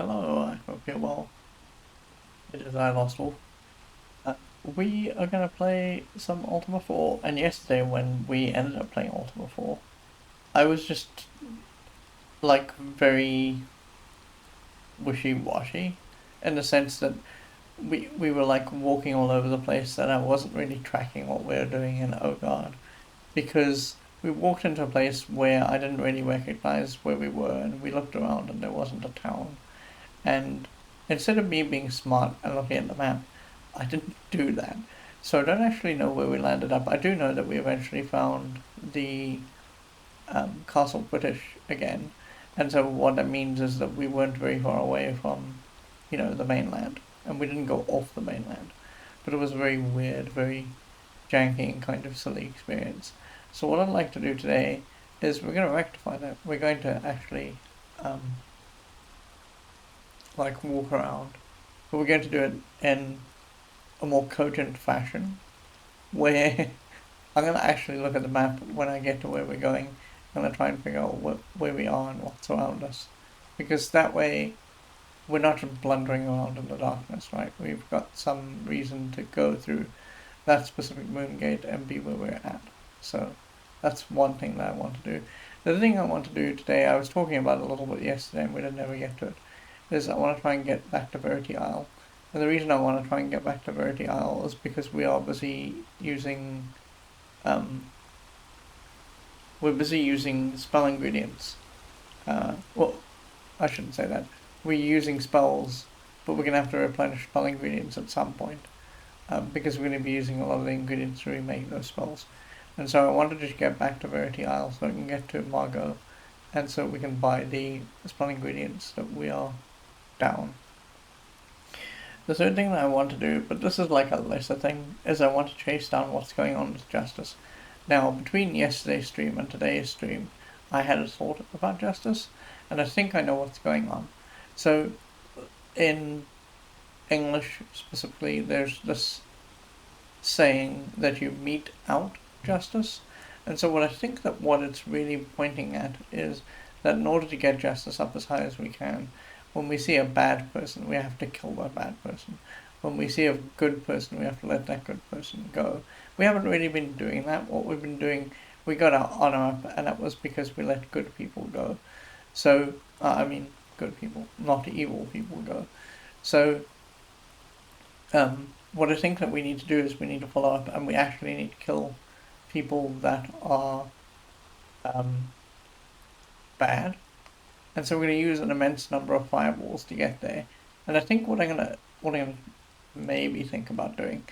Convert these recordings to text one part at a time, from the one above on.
Hello, I hope you're well. It is I, Lost Wolf. Uh, we are going to play some Ultima 4, and yesterday when we ended up playing Ultima 4, I was just, like, very wishy-washy, in the sense that we were, like, walking all over the place, and I wasn't really tracking what we were doing, and oh god, because we walked into a place where I didn't really recognize where we were, and we looked around and there wasn't a town. And instead of me being smart and looking at the map, I didn't do that. So I don't actually know where we landed up. I do know that we eventually found the Castle British again. And so what that means is that we weren't very far away from, the mainland. And we didn't go off the mainland. But it was a very weird, very janky and kind of silly experience. So what I'd like to do today is we're going to rectify that. We're going to actually um, walk around, but we're going to do it in a more cogent fashion, where I'm going to actually look at the map when I get to where we're going. I'm going to try and figure out where we are and what's around us, because that way we're not just blundering around in the darkness, right? We've got some reason to go through that specific moon gate and be where we're at. So that's one thing that I want to do. The other thing I want to do today, I was talking about it a little bit yesterday and we didn't ever get to it, is I want to try and get back to Verity Isle. And the reason I want to try and get back to Verity Isle is because um, we're busy using spell ingredients. Well, I shouldn't say that. We're using spells, but we're going to have to replenish spell ingredients at some point. Because we're going to be using a lot of the ingredients to remake those spells. And so I want to just get back to Verity Isle so I can get to Margot, and so we can buy the spell ingredients that we are down. The third thing that I want to do, but this is like a lesser thing, is I want to chase down what's going on with Justice. Now, between yesterday's stream and today's stream, I had a thought about Justice, and I think I know what's going on. So, in English specifically, there's this saying that you mete out justice. And so what I think that what it's really pointing at is that in order to get justice up as high as we can, when we see a bad person, we have to kill that bad person. When we see a good person, we have to let that good person go. We haven't really been doing that. What we've been doing, we got our honor up, and that was because we let good people go. So, good people, not evil people go. So, what I think that we need to do is we need to follow up, and we actually need to kill people that are bad. And so we're going to use an immense number of fireballs to get there. And I think what I'm gonna maybe think about doing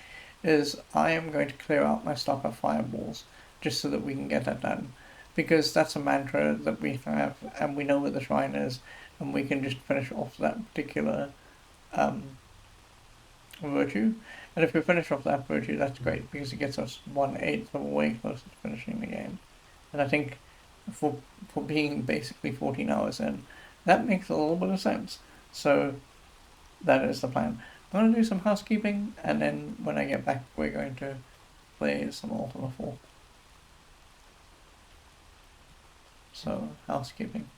is I am going to clear out my stock of fireballs just so that we can get that done, because that's a mantra that we have, and we know where the shrine is, and we can just finish off that particular virtue. And if we finish off that virtue, that's great, because it gets us 1/8 of the way closer to finishing the game. And I think for being basically 14 hours in, that makes a little bit of sense. So that is the plan. I'm going to do some housekeeping, and then when I get back, we're going to play some Ultima 4. So, housekeeping.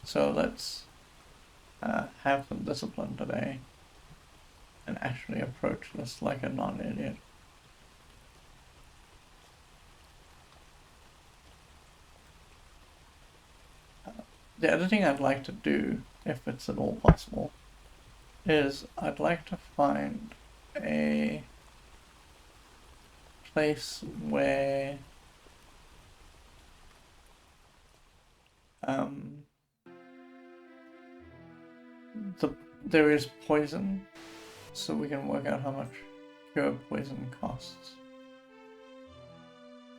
So let's have some discipline today and actually approach this like a non-idiot. The other thing I'd like to do, if it's at all possible, is I'd like to find a place where there is poison, so we can work out how much pure poison costs.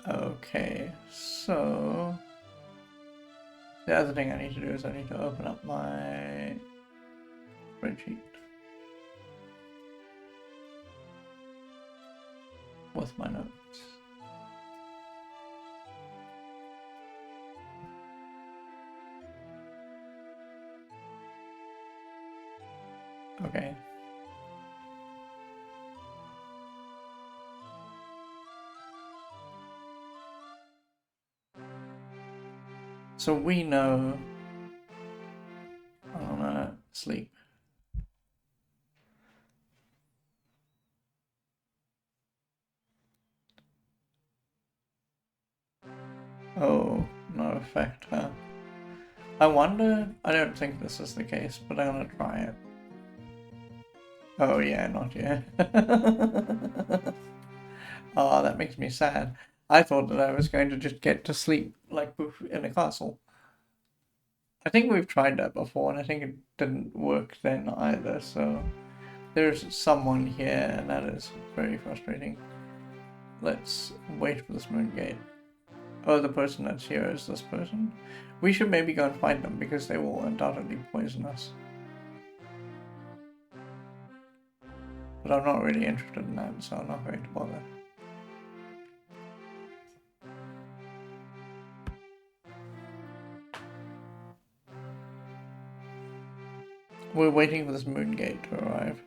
Okay, so the other thing I need to do is I need to open up my spreadsheet. with my notes. Okay. So we know I wanna sleep. Oh, no effect, huh? I wonder, I don't think this is the case, but I'm gonna try it. Oh yeah, not yet. Oh, that makes me sad. I thought that I was going to just get to sleep like in a castle. I think we've tried that before, and I think it didn't work then either, so there's someone here, and that is very frustrating. Let's wait for this moongate. Oh, the person that's here is this person? We should maybe go and find them, because they will undoubtedly poison us. But I'm not really interested in that, so I'm not going to bother. We're waiting for this moongate to arrive.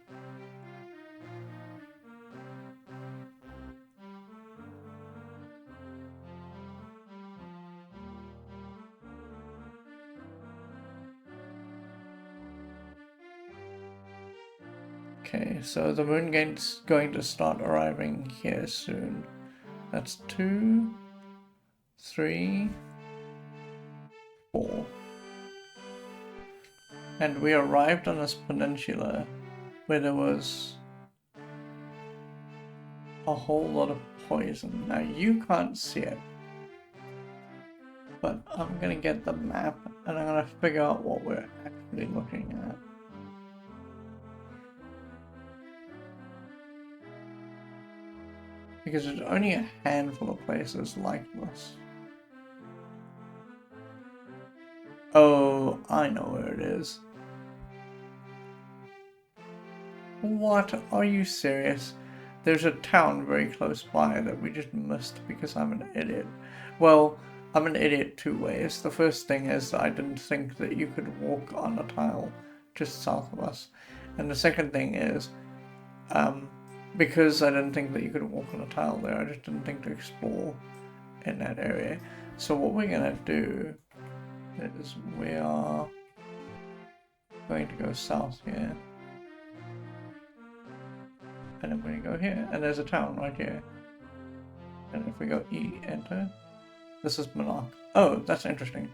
Okay, so the moongate's going to start arriving here soon. That's 2, 3, 4. And we arrived on this peninsula where there was a whole lot of poison. Now you can't see it, but I'm gonna get the map and I'm gonna figure out what we're actually looking at. Because there's only a handful of places like this. Oh, I know where it is. What? Are you serious? There's a town very close by that we just missed because I'm an idiot. Well, I'm an idiot two ways. The first thing is that I didn't think that you could walk on a tile just south of us. And the second thing is, because I didn't think that you could walk on a tile there, I just didn't think to explore in that area. So what we're gonna do is we are going to go south here. And then we're going to go here, and there's a town right here. And if we go E, enter, this is Monarch. Oh, that's interesting.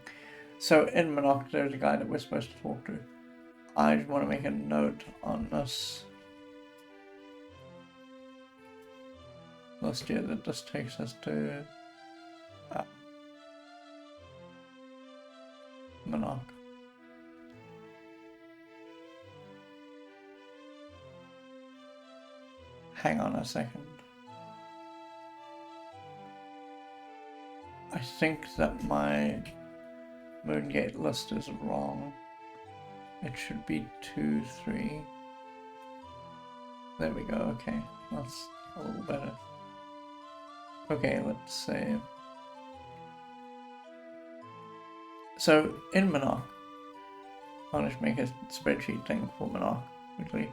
So in Monarch, there's a guy that we're supposed to talk to. I just want to make a note on this list here that this takes us to Monarch. Hang on a second. I think that my moongate list is wrong. It should be 2, 3. There we go, okay. That's a little better. Okay, let's save. So, in Monarch, I'll just make a spreadsheet thing for Monarch quickly.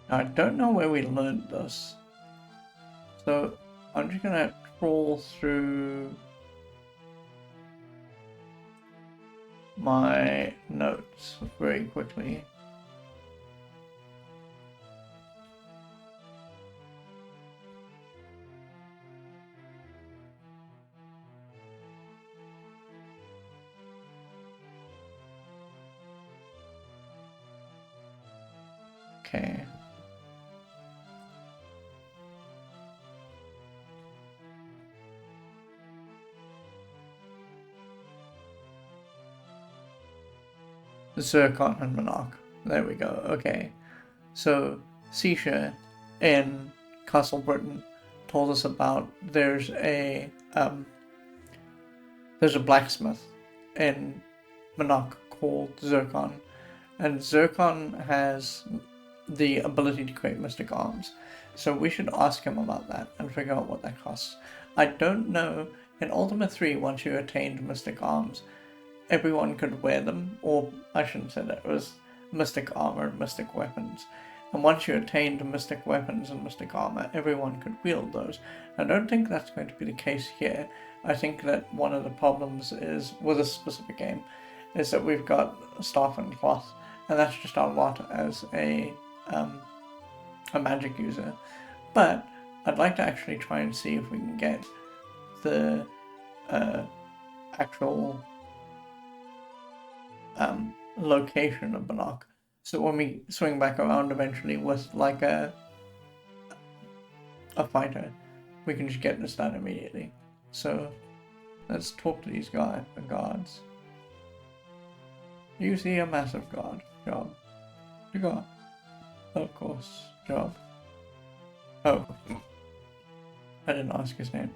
Now, I don't know where we learned this, so I'm just gonna crawl through my notes very quickly. Okay. Zircon and Monarch. There we go. Okay. So, Seisha in Castle Britain told us about there's a blacksmith in Monarch called Zircon, and Zircon has the ability to create mystic arms. So we should ask him about that and figure out what that costs. I don't know. In Ultima 3, once you attained mystic arms, everyone could wear them, or I shouldn't say that, it was mystic armor and mystic weapons. And once you attained mystic weapons and mystic armor, everyone could wield those. I don't think that's going to be the case here. I think that one of the problems is, with this specific game, is that we've got staff and cloth, and that's just our lot as a magic user. But I'd like to actually try and see if we can get the actual location of Monarch, so when we swing back around eventually with like a fighter, we can just get this done immediately. So let's talk to these guards. You see a massive guard. Job. The guard. Of course. Job. Oh. I didn't ask his name.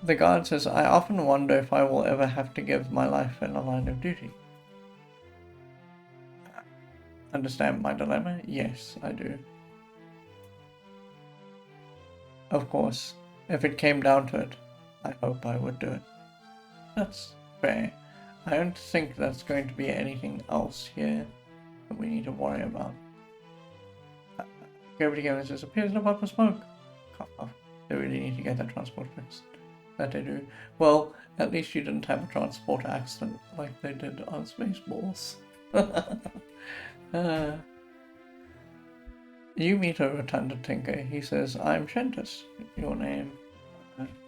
The guard says, I often wonder if I will ever have to give my life in a line of duty. Understand my dilemma? Yes, I do. Of course, if it came down to it, I hope I would do it. That's fair. I don't think that's going to be anything else here that we need to worry about. Gravity Gamer says, appears in a puff of smoke. Cough, cough. They really need to get that transport fixed. That they do. Well, at least you didn't have a transport accident like they did on Spaceballs. You meet a rotunda tinker. He says, I'm Shentis. Your name,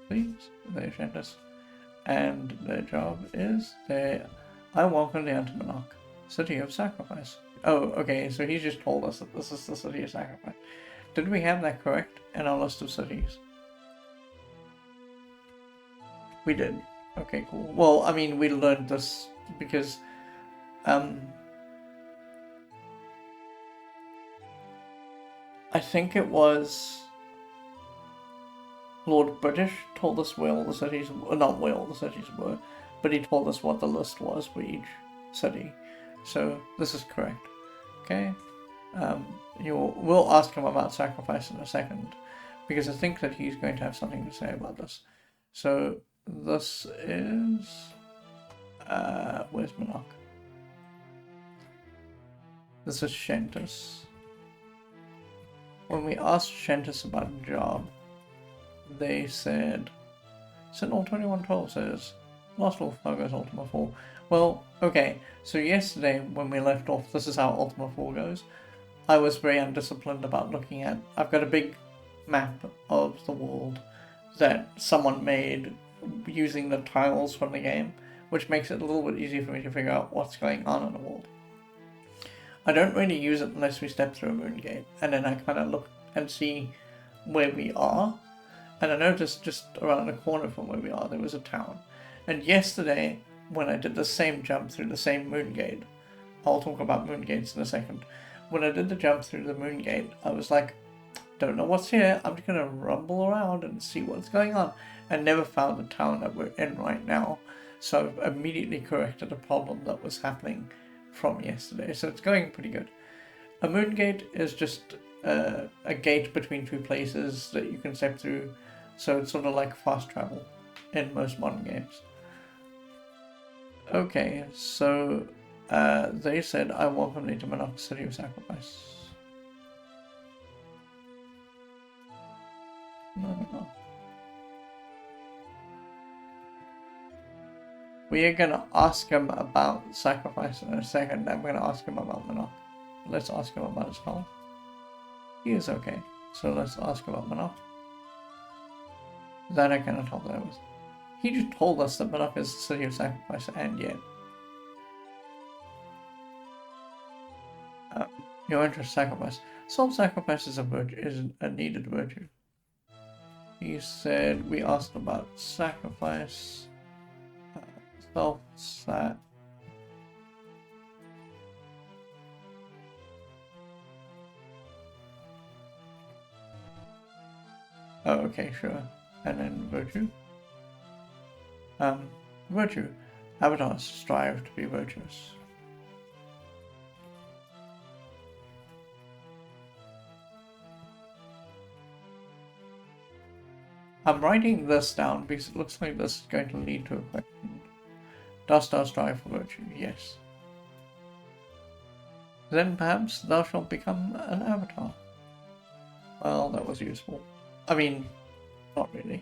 please? They're Shentis. And their job is I welcome the Antimonarch, City of Sacrifice. Oh, okay, so he's just told us that this is the City of Sacrifice. Did we have that correct in our list of cities? We did. Okay, cool. Well, I mean, we learned this because, I think it was Lord British told us where all the cities, not where all the cities were, but he told us what the list was for each city. So this is correct. Okay. We'll ask him about Sacrifice in a second, because I think that he's going to have something to say about this. So this is where's Monarch? This is Shentis. When we asked Shentis about a job, they said Sentinel 2112 says Lost Wolf Fargo's Ultima 4. Well, okay, so yesterday when we left off, this is how Ultima 4 goes. I was very undisciplined about looking at. I've got a big map of the world that someone made using the tiles from the game, which makes it a little bit easier for me to figure out what's going on in the world. I don't really use it unless we step through a moongate, and then I kind of look and see where we are, and I noticed just around the corner from where we are there was a town. And yesterday, when I did the same jump through the same moongate, I'll talk about moongates in a second, when I did the jump through the moongate, I was like, don't know what's here, I'm just gonna rumble around and see what's going on, and never found the town that we're in right now. So I've immediately corrected a problem that was happening from yesterday, so it's going pretty good. A moongate is just a gate between two places that you can step through, so it's sort of like fast travel in most modern games. Okay, so they said, I welcome you to Monarch, City of Sacrifice. No. We are going to ask him about Sacrifice in a second. I'm going to ask him about Monarch. Let's ask him about his health. He is okay. So let's ask about Monarch. That I cannot help that with. He just told us that Monarch is the City of Sacrifice, and yet. Your interest, sacrifice. Self-sacrifice is a needed virtue. He said we asked about sacrifice. Self-sat. Oh, okay, sure. And then virtue. Virtue. Avatars strive to be virtuous. I'm writing this down because it looks like this is going to lead to a question. Dost thou strive for virtue? Yes. Then perhaps thou shalt become an avatar. Well, that was useful. I mean, not really.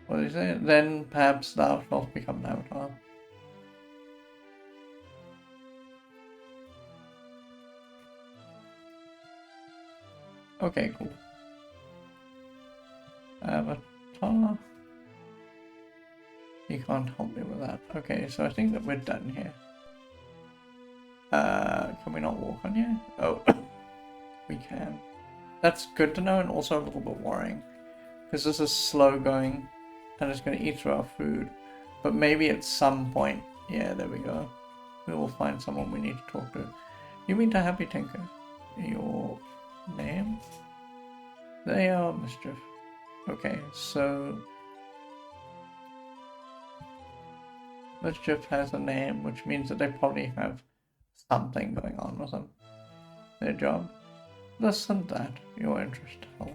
What do you say? Then perhaps thou shalt become an avatar. Okay, cool. Avatar. You can't help me with that. Okay, so I think that we're done here. Can we not walk on here? Oh, we can. That's good to know and also a little bit worrying. Because this is slow going and it's going to eat through our food. But maybe at some point, yeah, there we go. We will find someone we need to talk to. You mean to Happy Tinker? Your name? They are Mischief. Okay, so Mischief has a name, which means that they probably have something going on with them. Their job. This and that, your interest. Oh.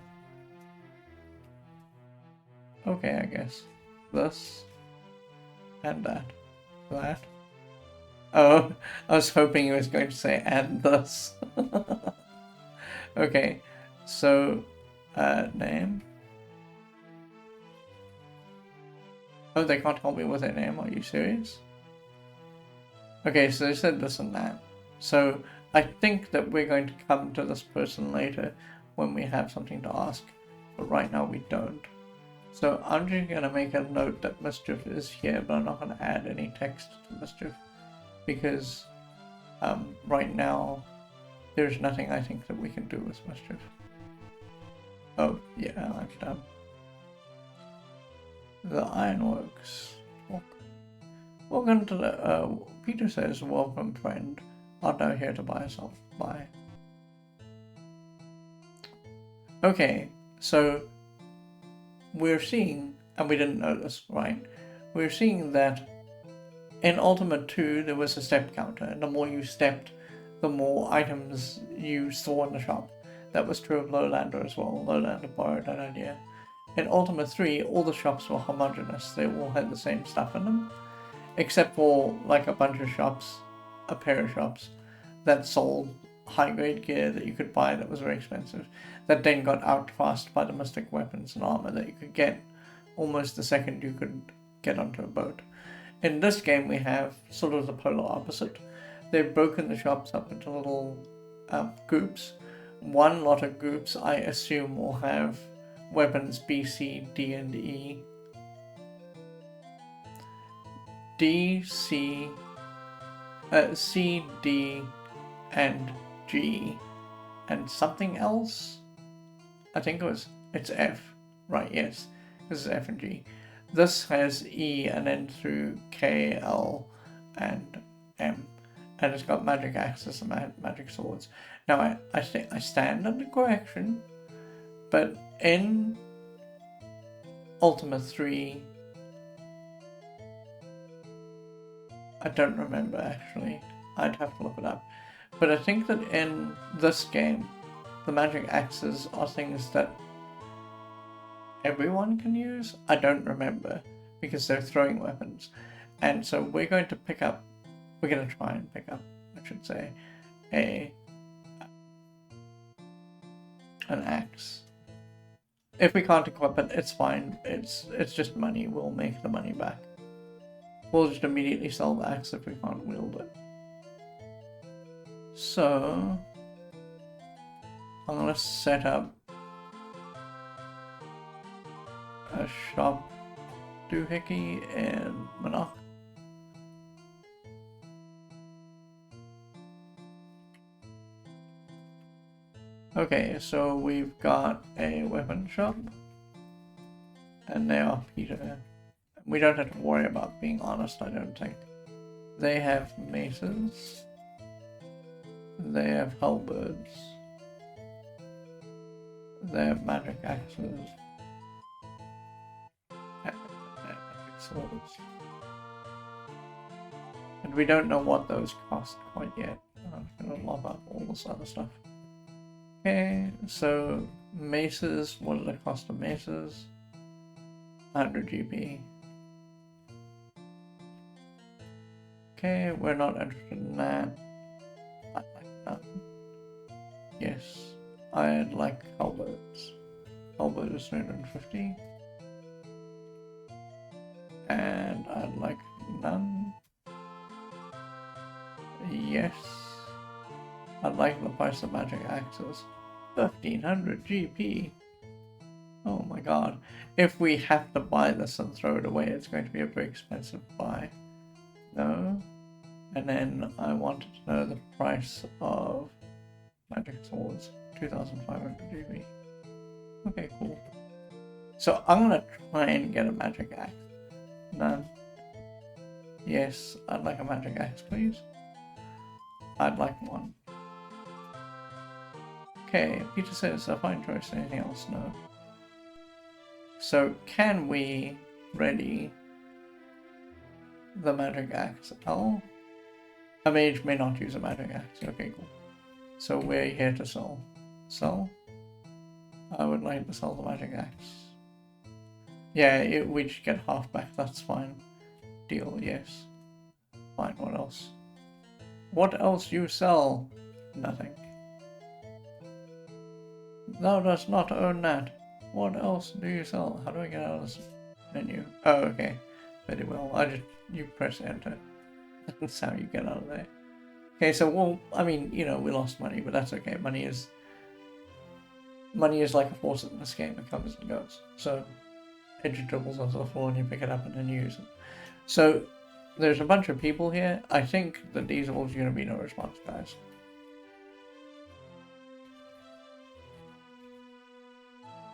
Okay, I guess. This and that. That. Oh, I was hoping he was going to say and this. Okay, so, name. Oh, they can't help me with their name, are you serious? Okay, so they said this and that. So, I think that we're going to come to this person later when we have something to ask, but right now we don't. So I'm just going to make a note that Mischief is here, but I'm not going to add any text to Mischief because right now there's nothing I think that we can do with Mischief. Oh, yeah, I'm done. The Ironworks. Welcome to the, Peter says, welcome friend. Art thou here to buy yourself? Buy. Okay, so we're seeing, and we didn't know this, right? We're seeing that in Ultima 2 there was a step counter, and the more you stepped, the more items you saw in the shop. That was true of Lowlander as well. Lowlander borrowed that idea. In Ultima 3, all the shops were homogeneous. They all had the same stuff in them, except for like a bunch of shops, a pair of shops, that sold high-grade gear that you could buy that was very expensive, that then got outclassed by the mystic weapons and armor that you could get almost the second you could get onto a boat. In this game we have sort of the polar opposite. They've broken the shops up into little groups. One lot of groups I assume will have weapons B, C, D, and E. D, C, C, D, and G, and something else. I think it's F, right? Yes, this is F and G. This has E and then through K, L, and M, and it's got magic axes and magic swords. Now I stand under correction, but in Ultima 3, I don't remember actually. I'd have to look it up. But I think that in this game, the magic axes are things that everyone can use. I don't remember because they're throwing weapons. And so we're going to try and pick up, I should say, an axe. If we can't equip it, it's fine. It's just money. We'll make the money back. We'll just immediately sell the axe if we can't wield it. So I'm gonna set up a shop doohickey in Monarch. Okay, so we've got a weapon shop. And they are Peter. We don't have to worry about being honest, I don't think. They have maces. They have halberds. They have magic axes. They have magic swords. And we don't know what those cost quite yet. I'm gonna lop up all this other stuff. Okay, so maces, what are the cost of maces? 100 GP. Okay, we're not interested in that. I like that. Yes, I'd like halberds. Halberd is 350. And I'd like none. Yes. I'd like the price of magic axes. 1500 GP. Oh my god. If we have to buy this and throw it away, it's going to be a very expensive buy. No. And then I wanted to know the price of magic swords. 2500 GP. Okay, cool. So I'm gonna try and get a magic axe. None. Yes, I'd like a magic axe, please. I'd like one. Okay, Peter says a fine choice. Anything else? No. So can we ready the magic axe? Oh, a mage may not use a magic axe. Okay, cool. So we're here to sell. Sell? I would like to sell the magic axe. Yeah, we should get half back. That's fine. Deal, yes. Fine, what else? What else you sell? Nothing. Thou dost not own that. What else do you sell? How do I get out of this menu? Oh, okay. Very well. You press enter. That's how you get out of there. Okay, so, well, I mean, you know, we lost money, but that's okay. Money is like a force in this game. It comes and goes. So, it dribbles onto the floor and you pick it up and then you use it. So, there's a bunch of people here. I think the diesel is going to be no response, guys.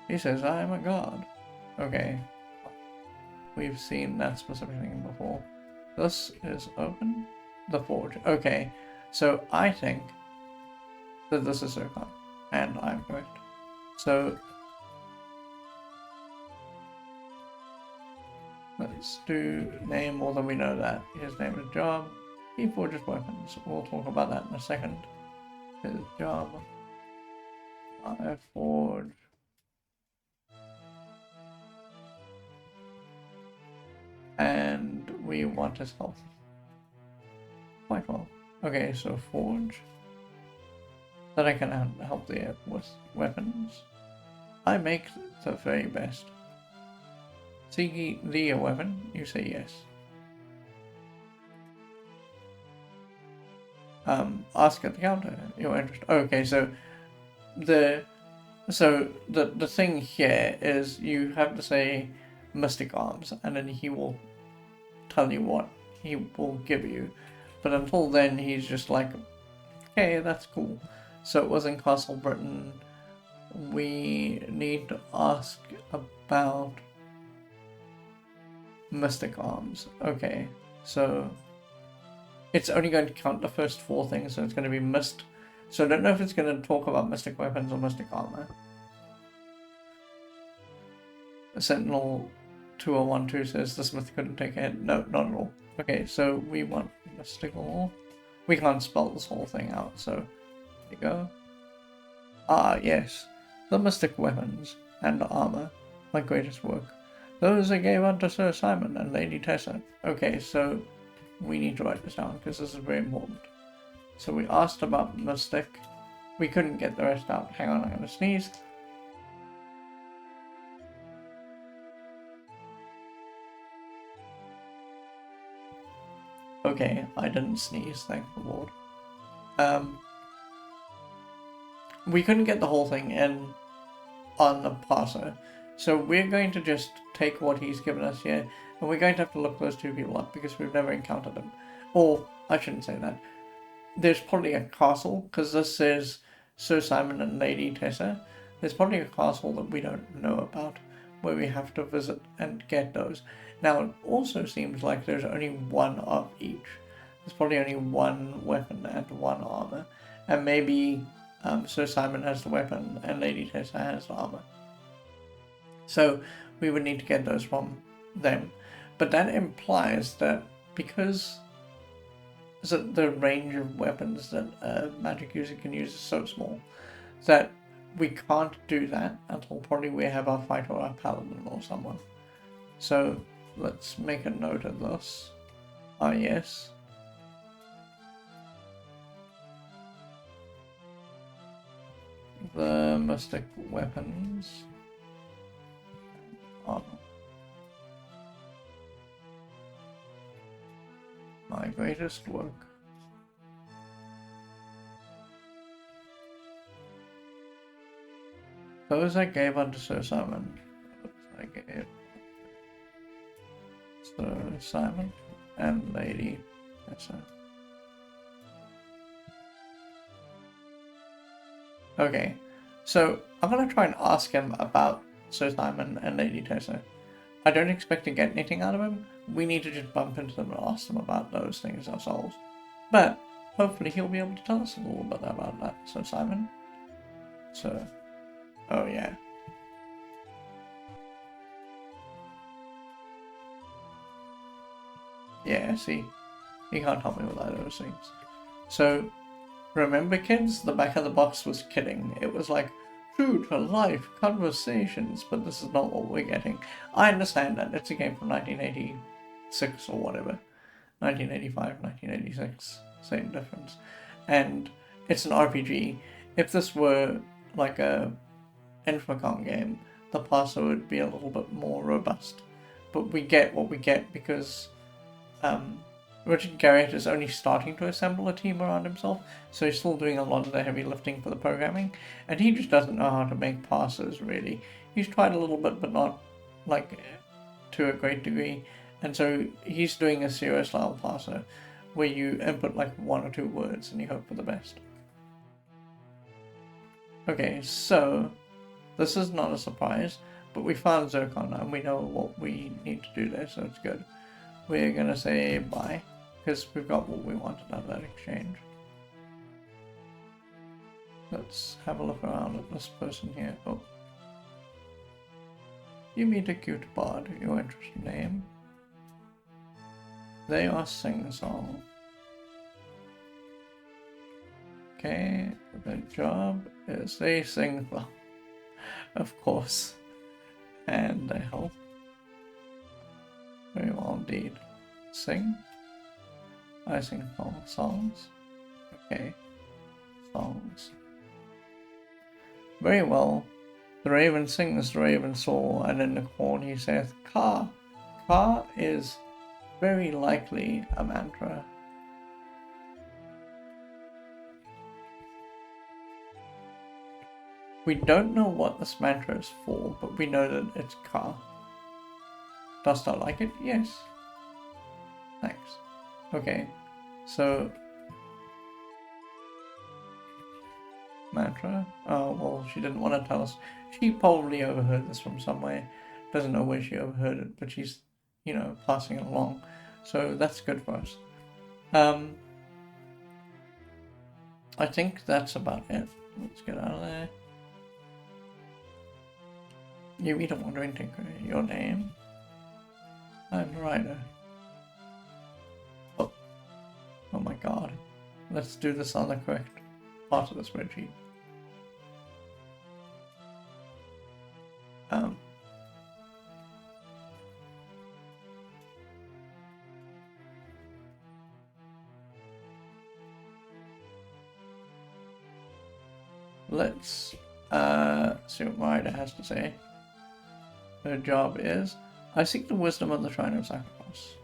He says, I am a god. Okay. We've seen that specific thing before. This is open. The forge. Okay. So I think that this is Zircon. And I'm correct. So let's do name, more than we know that. His name is Job. He forges weapons. We'll talk about that in a second. His job. I forge. And we want his health. Quite well. Okay, so forge. That I can help the with weapons. I make the very best. Seek thee a weapon? You say yes. Ask at the counter. You're interested. Okay, so the thing here is you have to say mystic arms, and then he will tell you what he will give you. But until then, he's just like, okay, that's cool. So it was in Castle Britain. We need to ask about mystic arms. Okay, so it's only going to count the first 4 things, so it's going to be mist. So I don't know if it's going to talk about mystic weapons or mystic armor. Sentinel 2012 says the smith couldn't take a hit. No, not at all. Okay, so we want mystical. We can't spell this whole thing out, so there you go. Ah, yes. The mystic weapons and armor, my greatest work. Those I gave unto Sir Simon and Lady Tessa. Okay, so we need to write this down because this is very important. So we asked about mystic. We couldn't get the rest out. Hang on, I'm going to sneeze. Okay, I didn't sneeze, thank the Lord. We couldn't get the whole thing in on the parser, so we're going to just take what he's given us here, and we're going to have to look those 2 people up because we've never encountered them. Or, I shouldn't say that. There's probably a castle, because this is Sir Simon and Lady Tessa, there's probably a castle that we don't know about where we have to visit and get those. Now, it also seems like there's only one of each. There's probably only one weapon and one armor. And maybe Sir Simon has the weapon and Lady Tessa has the armor. So we would need to get those from them. But that implies that because the range of weapons that a magic user can use is so small that we can't do that until probably we have our fighter or our paladin or someone. So let's make a note of this. Ah, yes. The mystic weapons. Armor. My greatest work. Those I gave unto Sir Simon. Those I gave Sir Simon and Lady Tessa. Okay, so I'm gonna try and ask him about Sir Simon and Lady Tessa. I don't expect to get anything out of him. We need to just bump into them and ask them about those things ourselves. But hopefully he'll be able to tell us a little bit about that. So Simon. So, oh yeah. Yeah, see, he can't help me with either of those things. So, remember kids, the back of the box was kidding. It was like, true to life conversations, but this is not what we're getting. I understand that, it's a game from 1986 or whatever. 1985, 1986, same difference. And it's an RPG. If this were like a Infocom game, the parser would be a little bit more robust. But we get what we get because Richard Garriott is only starting to assemble a team around himself, so he's still doing a lot of the heavy lifting for the programming, and he just doesn't know how to make parsers, really. He's tried a little bit, but not, like, to a great degree, and so he's doing a serious-style parser, where you input, like, 1 or 2 words, and you hope for the best. Okay, so, this is not a surprise, but we found Zircon, and we know what we need to do there, so it's good. We're gonna say bye, because we've got what we wanted out of that exchange. Let's have a look around at this person here. Oh. You meet a cute bard, your interesting name. They are sing-song. Okay, their job is they sing well. Of course. And they help. Very well indeed. Sing. I sing songs. Okay. Songs. Very well. The raven sings, the raven saw, and in the corn he saith, Ka. Ka is very likely a mantra. We don't know what this mantra is for, but we know that it's Ka. Dost thou like it? Yes. Thanks. Okay, so mantra. Oh, well, she didn't want to tell us. She probably overheard this from somewhere. Doesn't know where she overheard it, but she's, you know, passing it along. So that's good for us. I think that's about it. Let's get out of there. You meet a wandering tinker. Your name? I'm Ryder. Oh. Oh my god. Let's do this on the correct part of the spreadsheet. Let's see what Ryder has to say. Her job is, I seek the wisdom of the Shrine of Sacrifice.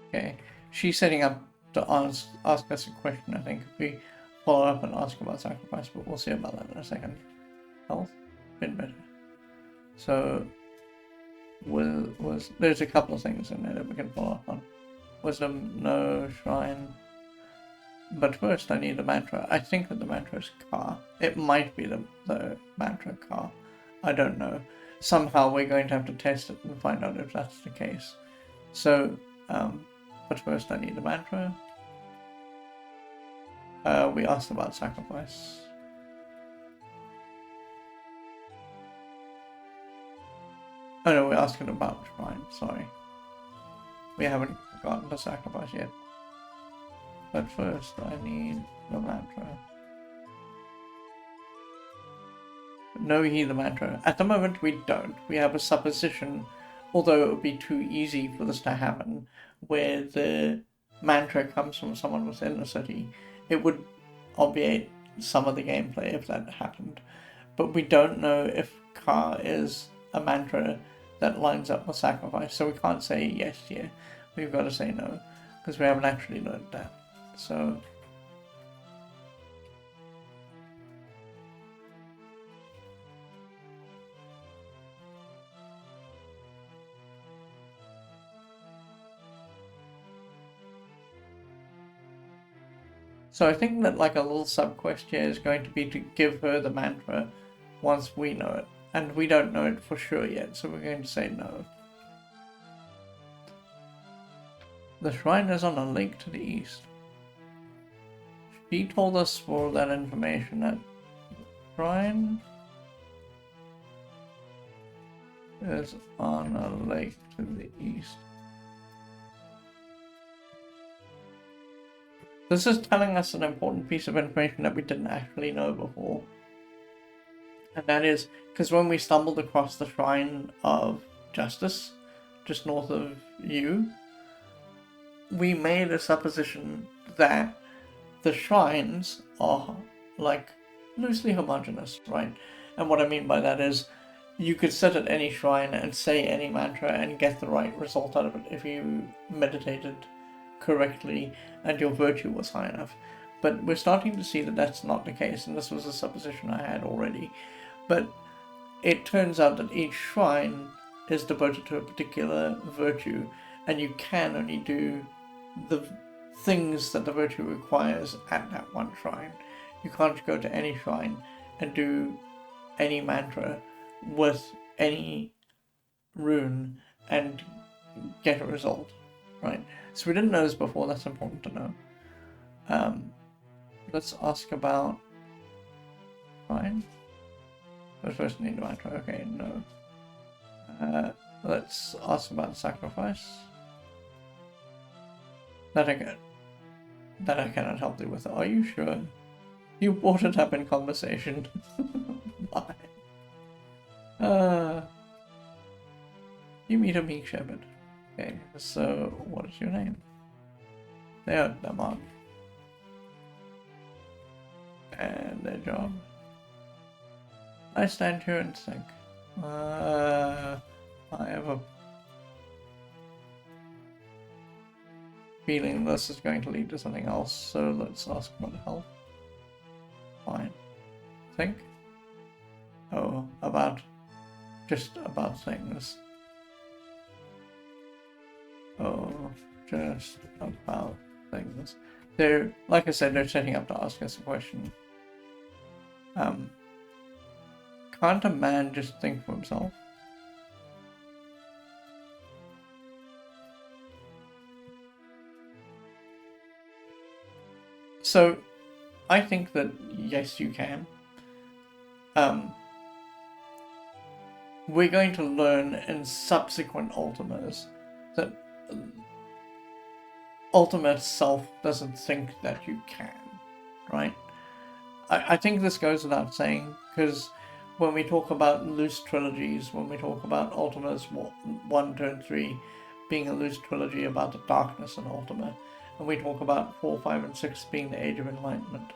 Okay, she's setting up to ask us a question, I think, if we follow up and ask about sacrifice, but we'll see about that in a second. Health? Bit better. So, was there's a couple of things in there that we can follow up on. Wisdom, no. Shrine. But first I need a mantra. I think that the mantra is car. It might be the mantra car. I don't know. Somehow we're going to have to test it and find out if that's the case. So, but first I need a mantra. We asked about sacrifice. Oh no, we're asking about shrine, sorry. We haven't gotten to sacrifice yet. But first I need the mantra. Know ye the mantra? At the moment we don't. We have a supposition, although it would be too easy for this to happen, where the mantra comes from someone within the city. It would obviate some of the gameplay if that happened. But we don't know if Ka is a mantra that lines up with sacrifice, so we can't say yes here. We've got to say no, because we haven't actually learned that. So I think that like a little sub-quest here is going to be to give her the mantra once we know it. And we don't know it for sure yet, so we're going to say no. The shrine is on a lake to the east. She told us for that information that shrine is on a lake to the east. This is telling us an important piece of information that we didn't actually know before. And that is because when we stumbled across the Shrine of Justice, just north of you, we made a supposition that the shrines are like loosely homogeneous, right? And what I mean by that is you could sit at any shrine and say any mantra and get the right result out of it if you meditated correctly and your virtue was high enough. But we're starting to see that that's not the case, and this was a supposition I had already. But it turns out that each shrine is devoted to a particular virtue, and you can only do the things that the virtue requires at that one shrine. You can't go to any shrine and do any mantra with any rune and get a result, right? So we didn't know this before, that's important to know. Let's ask about shrine. But first need a mantra, okay, no. Let's ask about sacrifice. That I cannot help you with. Are you sure? You brought it up in conversation. Why? You meet a meek shepherd. Okay, so what is your name? They are Damon. And their job. I stand here and think. I have a feeling this is going to lead to something else, so let's ask about help. Fine. Think? Oh, just about things. Oh, just about things. They're, like I said, they're setting up to ask us a question. Can't a man just think for himself? So, I think that yes, you can. We're going to learn in subsequent Ultimas that Ultima itself doesn't think that you can, right? I think this goes without saying, because when we talk about loose trilogies, when we talk about Ultimas 1, 2, and 3 being a loose trilogy about the darkness in Ultima, and we talk about 4, 5, and 6 being the Age of Enlightenment,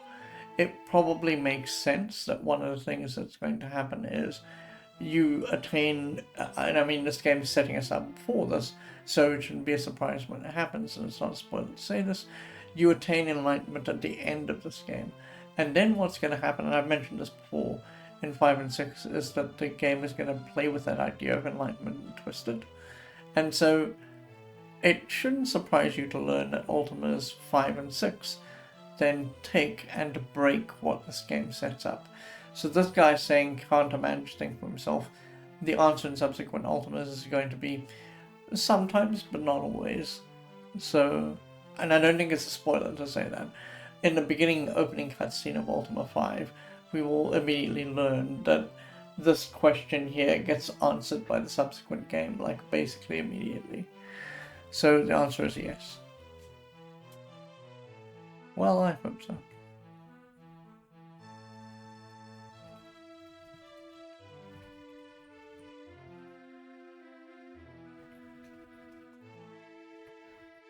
it probably makes sense that one of the things that's going to happen is you attain, and I mean this game is setting us up for this, so it shouldn't be a surprise when it happens, and it's not a spoiler to say this, you attain enlightenment at the end of this game. And then what's going to happen, and I've mentioned this before, in 5 and 6 is that the game is going to play with that idea of enlightenment and twist it. And so it shouldn't surprise you to learn that Ultima's 5 and 6 then take and break what this game sets up. So this guy saying can't a man just think for himself, the answer in subsequent Ultimas is going to be sometimes, but not always. So, and I don't think it's a spoiler to say that. In the beginning opening cutscene of Ultima 5, we will immediately learn that this question here gets answered by the subsequent game, like basically immediately. So the answer is yes. Well, I hope so.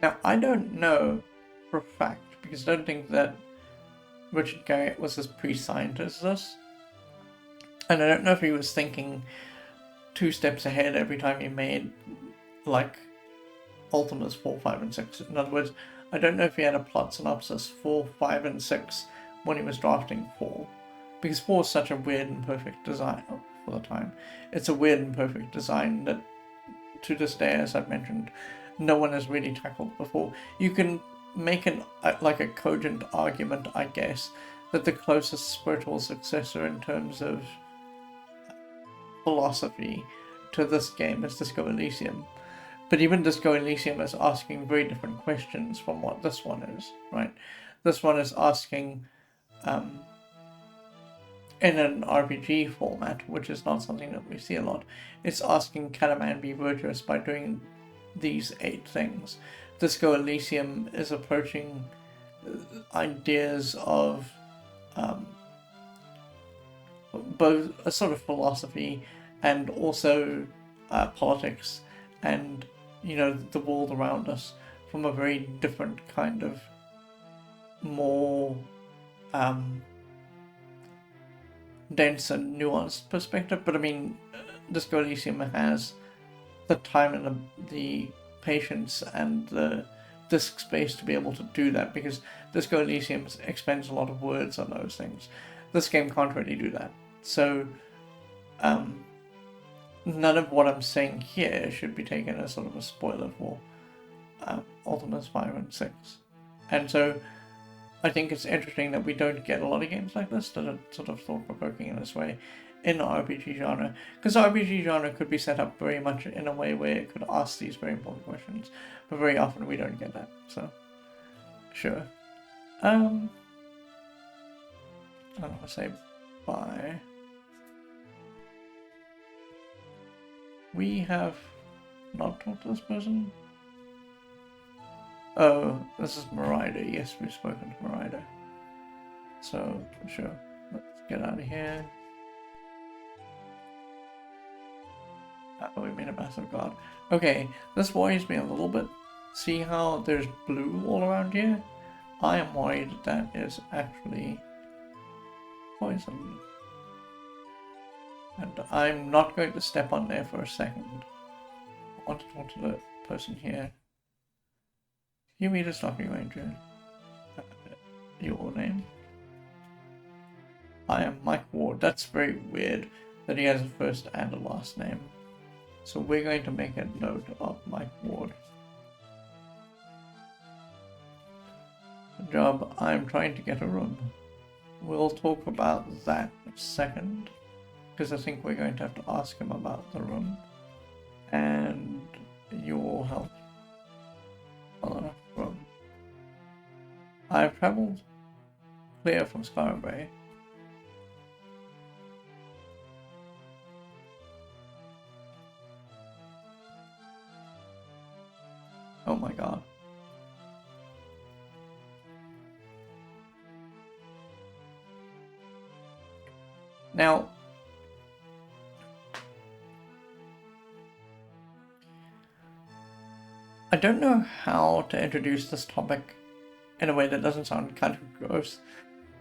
Now, I don't know for a fact, because I don't think that Richard Garriott was as pre-signed as this. And I don't know if he was thinking 2 steps ahead every time he made, like, Ultimas 4, 5, and 6. In other words, I don't know if he had a plot synopsis for 5 and 6 when he was drafting 4. Because 4 is such a weird and perfect design for the time. It's a weird and perfect design that, to this day, as I've mentioned, no one has really tackled before. You can make a cogent argument, I guess, that the closest spiritual successor in terms of philosophy to this game is Disco Elysium. But even Disco Elysium is asking very different questions from what this one is, right? This one is asking, in an RPG format, which is not something that we see a lot, it's asking, can a man be virtuous by doing these 8 things? Disco Elysium is approaching ideas of both a sort of philosophy and also politics and, you know, the world around us from a very different kind of more dense and nuanced perspective. But I mean, Disco Elysium has the time and the patience and the disk space to be able to do that, because Disco Elysium expends a lot of words on those things. This game can't really do that. So none of what I'm saying here should be taken as sort of a spoiler for Ultima's 5 and 6. And so I think it's interesting that we don't get a lot of games like this that are sort of thought-provoking in this way in the RPG genre, because the RPG genre could be set up very much in a way where it could ask these very important questions, but very often we don't get that. So sure. I don't want to say bye. We have not talked to this person. Oh, this is Marida. Yes, we've spoken to Marida. So, sure. Let's get out of here. Oh, we made a massive god. Okay, this worries me a little bit. See how there's blue all around here? I am worried that is actually poison. And I'm not going to step on there for a second. I want to talk to the person here. You meet a Stalking Ranger. Your name? I am Mike Ward. That's very weird that he has a first and a last name. So we're going to make a note of Mike Ward. Good job. I'm trying to get a room. We'll talk about that in a second, because I think we're going to have to ask him about the room. And you will help. Room. I've travelled clear from Skyway. Oh my god. Now, I don't know how to introduce this topic in a way that doesn't sound kind of gross,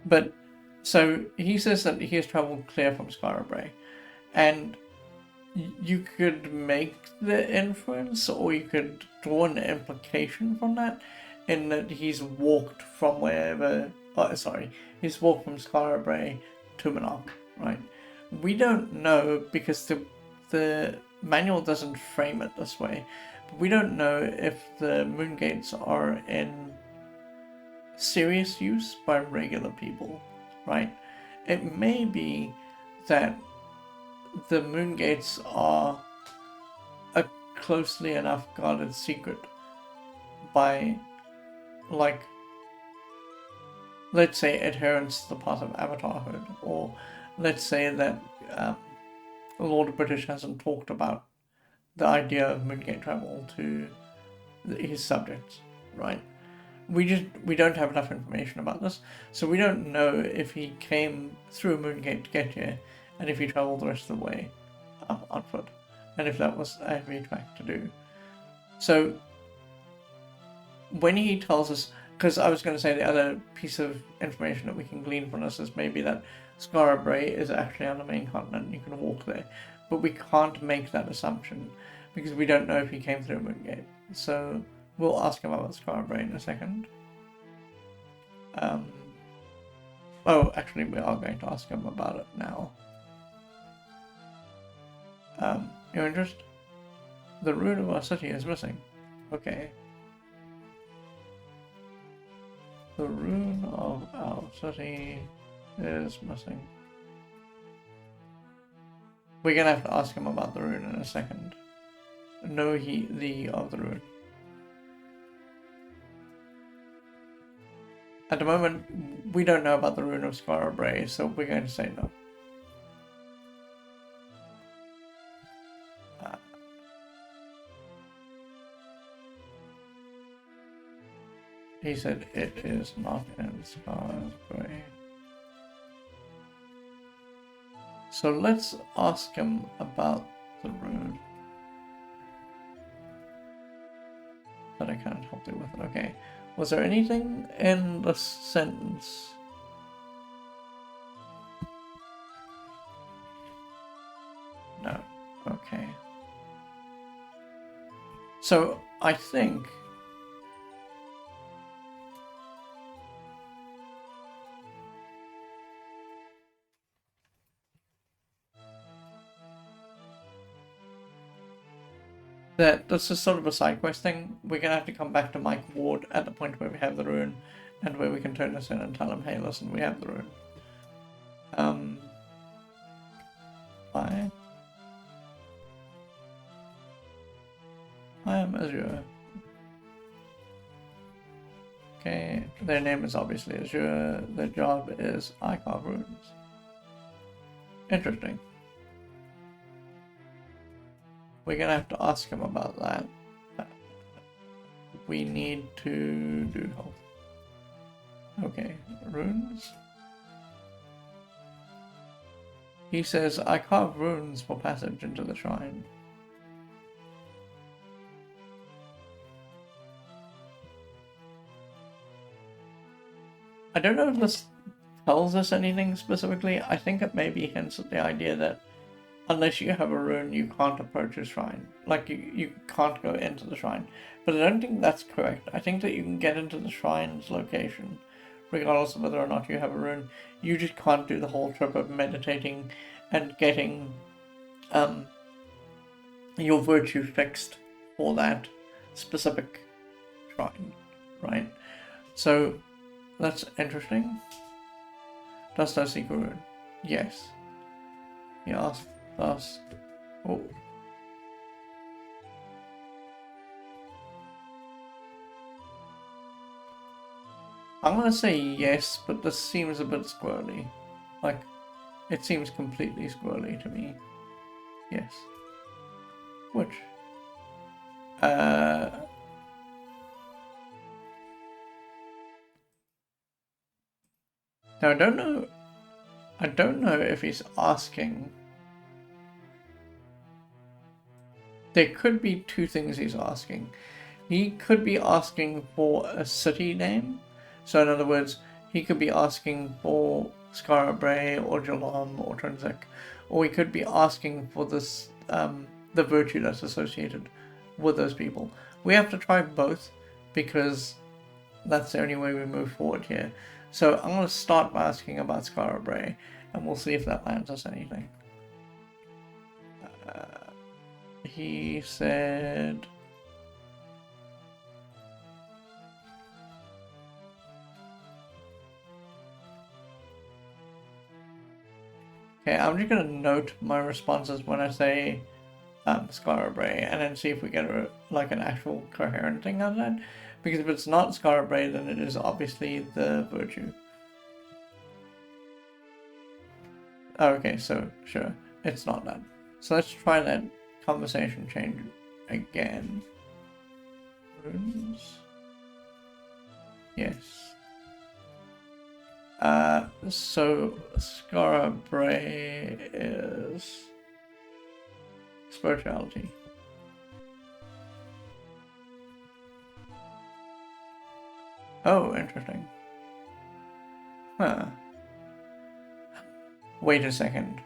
but so he says that he has travelled clear from Skyway, and you could make the inference, or you could draw an implication from that, in that he's walked from wherever. He's walked from Skyway to Monarch, right? we don't know because the manual doesn't frame it this way. But we don't know if the moongates are in serious use by regular people, right? It may be that the moongates are a closely enough guarded secret by, like, let's say adherence to the path of avatarhood, or let's say that Lord British hasn't talked about the idea of moongate travel to his subjects, right? We don't have enough information about this, so we don't know if he came through Moongate to get here, and if he travelled the rest of the way on foot, and if that was a heavy track to do. So when he tells us, because I was going to say the other piece of information that we can glean from this is maybe that Skara Brae is actually on the main continent and you can walk there, but we can't make that assumption because we don't know if he came through Moongate. So we'll ask him about Skara Brae in a second. Oh, actually, we are going to ask him about it now. Your interest? The rune of our city is missing. Okay. The rune of our city is missing. We're gonna have to ask him about the rune in a second. Know the of the rune. At the moment, we don't know about the rune of Skara Brae, so we're going to say no. He said it is not in Skara Brae. So let's ask him about the rune. But I can't help you with it. Okay. Was there anything in the sentence? No. Okay. So I think that this is sort of a side quest thing. We're gonna have to come back to Mike Ward at the point where we have the rune and where we can turn this in and tell him, hey, listen, we have the rune. I am Azure. Okay, their name is obviously Azure. Their job is I carve runes. Interesting. We're gonna have to ask him about that. We need to do health. Okay, runes. He says, I carve runes for passage into the shrine. I don't know if this tells us anything specifically. I think it maybe hints at the idea that unless you have a rune, you can't approach a shrine. Like, you can't go into the shrine. But I don't think that's correct. I think that you can get into the shrine's location, regardless of whether or not you have a rune. You just can't do the whole trip of meditating and getting your virtue fixed for that specific shrine, right? So that's interesting. Does that seek a rune? Yes. He asked us. Oh. I'm gonna say yes, but this seems a bit squirrely. Like, it seems completely squirrely to me. Yes. Which? Now I don't know if he's asking. There could be two things he's asking. He could be asking for a city name. So in other words, he could be asking for Skara Brae or Geelong or Trinsic. Or he could be asking for this the virtue that's associated with those people. We have to try both because that's the only way we move forward here. So I'm going to start by asking about Skara Brae, and we'll see if that lands us anything. He said... Okay, I'm just gonna note my responses when I say Scarabray, and then see if we get like an actual coherent thing out of that. Because if it's not Scarabray, then it is obviously the virtue. Okay, so sure, it's not that. So let's try that conversation change again. Runes. Yes. So Scarabray is spirituality. Oh, interesting. Huh. Wait a second.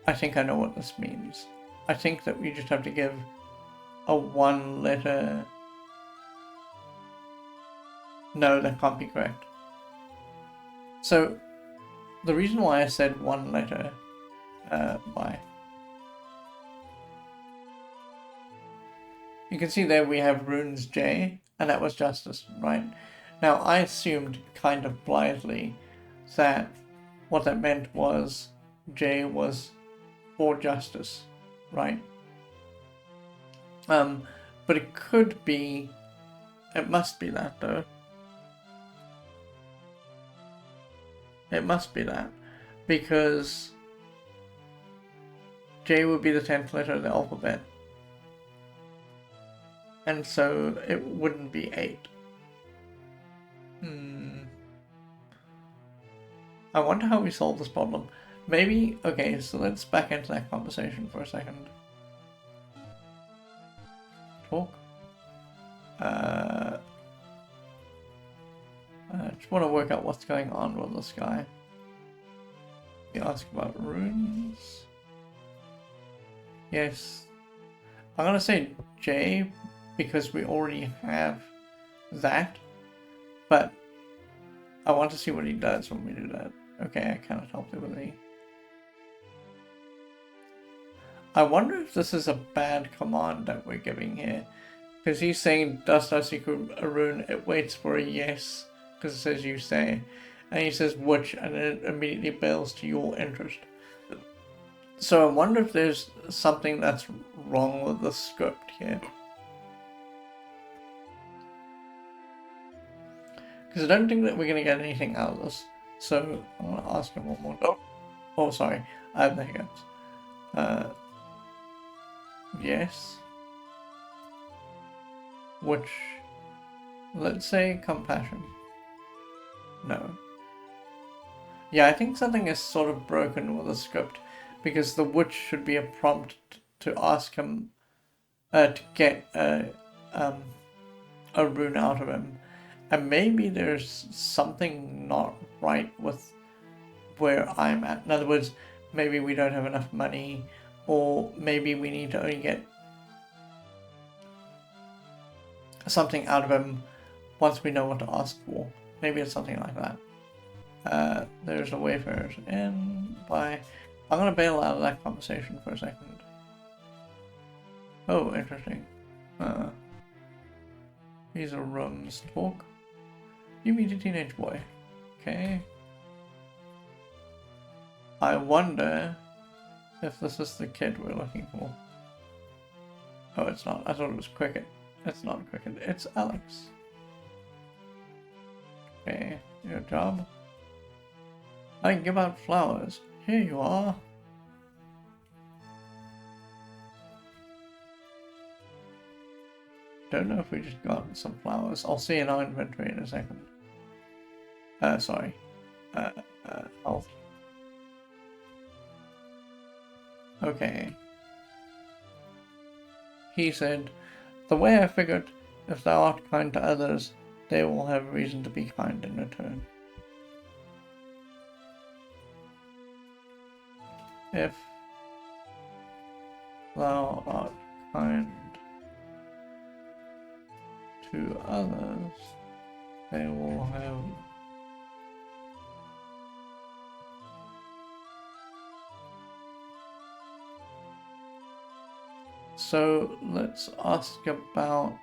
I think I know what this means. I think that we just have to give a one letter... No, that can't be correct. So, the reason why I said one letter, why? You can see there we have runes J, and that was justice, right? Now, I assumed kind of blithely that what that meant was J was for justice, right? But it could be, it must be that though. It must be that, because J would be the 10th letter of the alphabet, and so it wouldn't be 8. I wonder how we solve this problem. Maybe, okay, so let's back into that conversation for a second. Talk. I just want to work out what's going on with this guy. You ask about runes. Yes. I'm gonna say J because we already have that, but I want to see what he does when we do that. Okay, I cannot help you with E. I wonder if this is a bad command that we're giving here. Because he's saying, dost thou seek a rune? It waits for a yes, because it says you say. And he says which, and it immediately bails to your interest. So I wonder if there's something that's wrong with the script here. Because I don't think that we're going to get anything out of this. So I'm going to ask him one more. Oh, sorry. I have the hiccups. Yes. Which, let's say compassion. No. Yeah, I think something is sort of broken with the script, because the which should be a prompt to ask him to get a rune out of him. And maybe there's something not right with where I'm at. In other words, maybe we don't have enough money, or maybe we need to only get something out of him once we know what to ask for. Maybe it's something like that. There's a wayfarer's inn by... I'm going to bail out of that conversation for a second. Oh, interesting. These are rooms talk. You meet a teenage boy. Okay. I wonder if this is the kid we're looking for. Oh, it's not. I thought it was Cricket. It's not Cricket. It's Alex. Okay, your job. I can give out flowers. Here you are. Don't know if we just got some flowers. I'll see in our inventory in a second. Sorry. Health. Okay. He said, the way I figured, if thou art kind to others, they will have reason to be kind in return. If thou art kind to others, they will have So let's ask about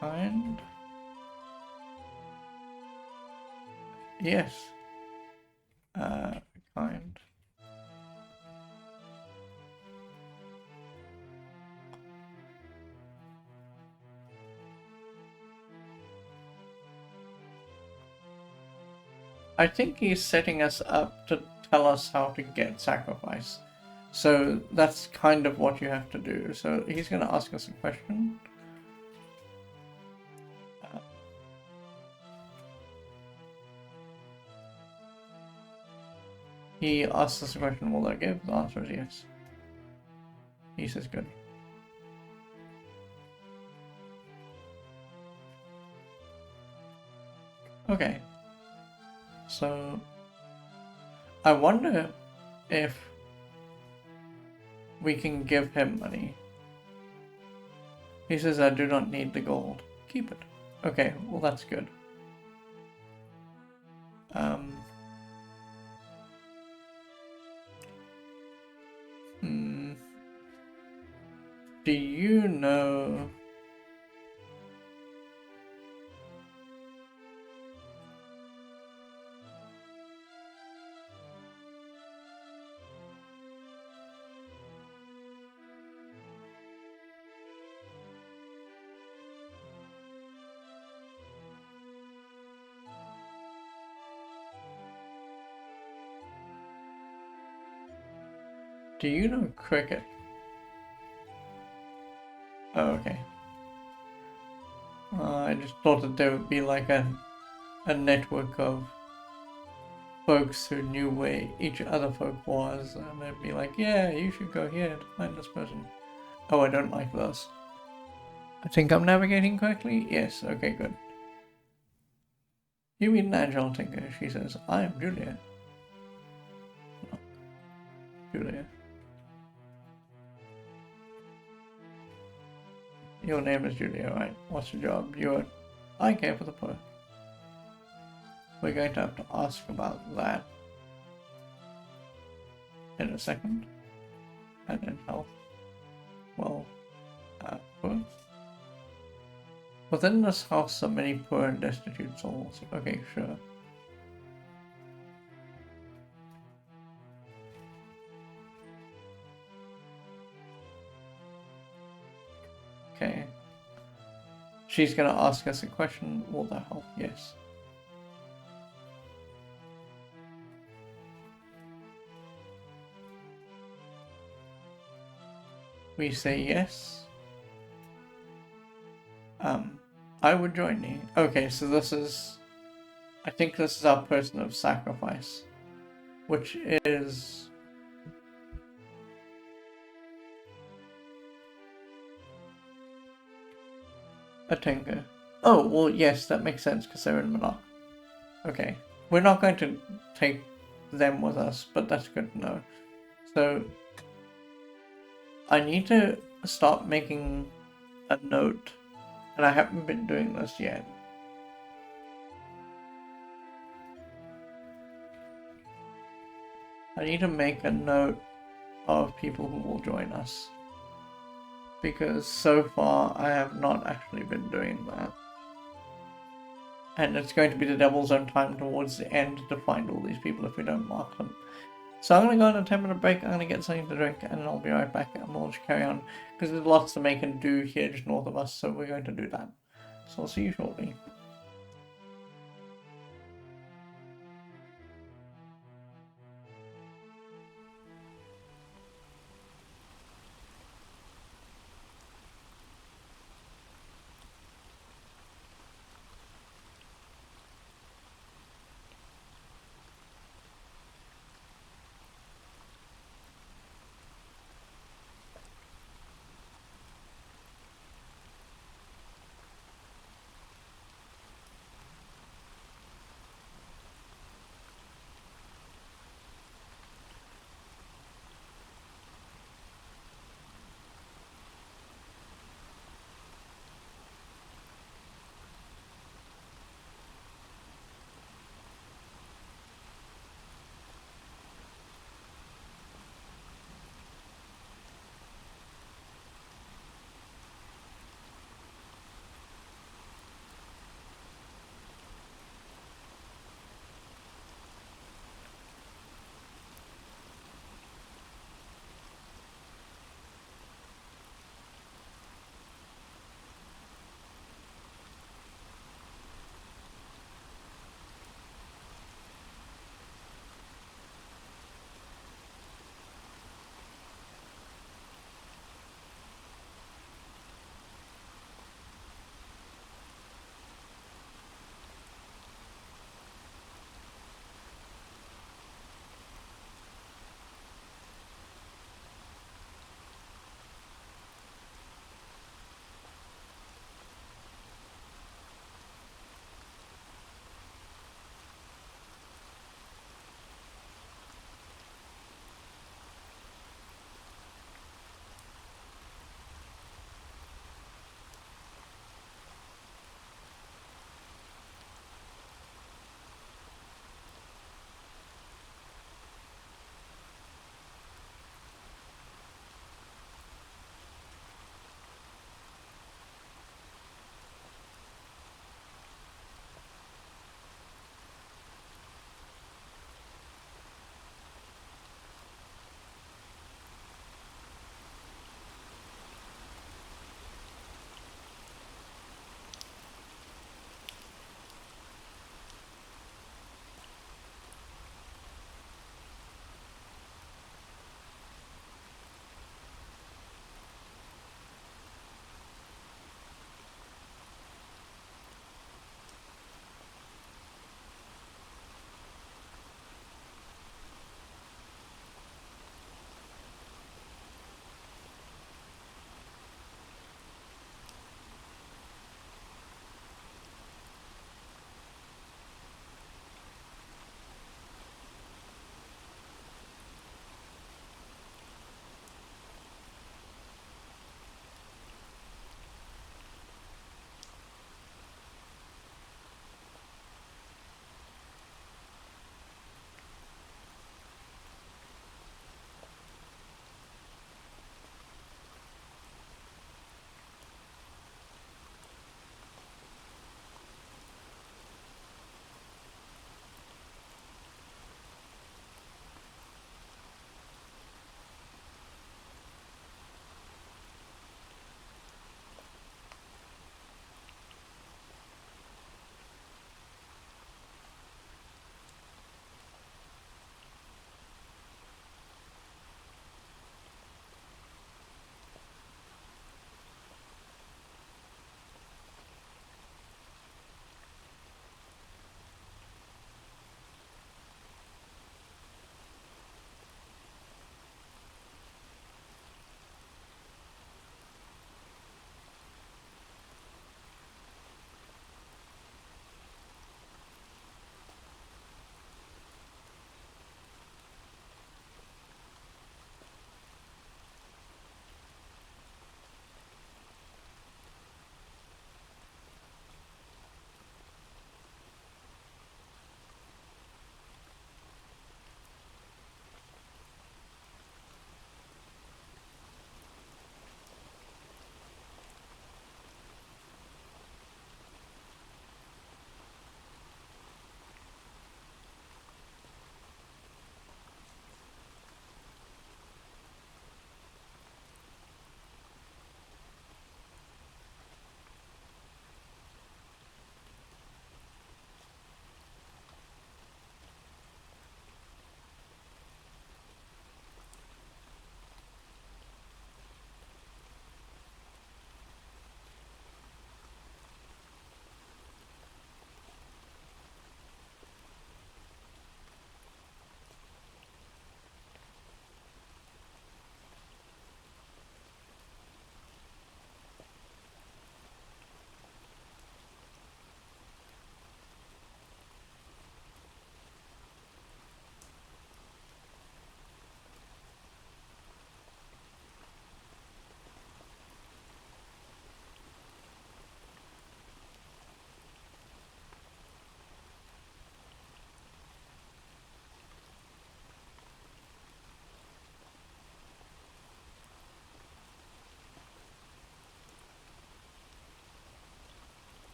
kind. Yes. Kind. I think he's setting us up to tell us how to get sacrifice. So that's kind of what you have to do. So he's going to ask us a question. He asks us a question, will I give? The answer is yes. He says good. Okay. So I wonder if we can give him money. He says, I do not need the gold. Keep it. Okay, well that's good. Um, hmm. Do you know... Do you know cricket? Oh, okay. I just thought that there would be like a network of folks who knew where each other folk was, and they'd be like, yeah, you should go here to find this person. Oh, I don't like those. I think I'm navigating correctly? Yes, okay, good. You mean an agile tinker, she says. I am Julia. No, Julia. Your name is Julia, right? What's your job? You're... I care for the poor. We're going to have to ask about that in a second. And in health. Well, poor. Within this house are many poor and destitute souls. Okay, sure. Okay. She's gonna ask us a question. Will that help? Yes. We say yes. I would join you. Okay, so this is... I think this is our person of sacrifice. Which is... a tinker. Oh, well, yes, that makes sense because they're in Monarch. Okay. We're not going to take them with us, but that's good to know. So, I need to start making a note, and I haven't been doing this yet. I need to make a note of people who will join us, because so far I have not actually been doing that. And it's going to be the devil's own time towards the end to find all these people if we don't mark them. So I'm going to go on a 10-minute break, I'm going to get something to drink, and I'll be right back, and we'll just carry on, because there's lots to make and do here just north of us, so we're going to do that. So I'll see you shortly.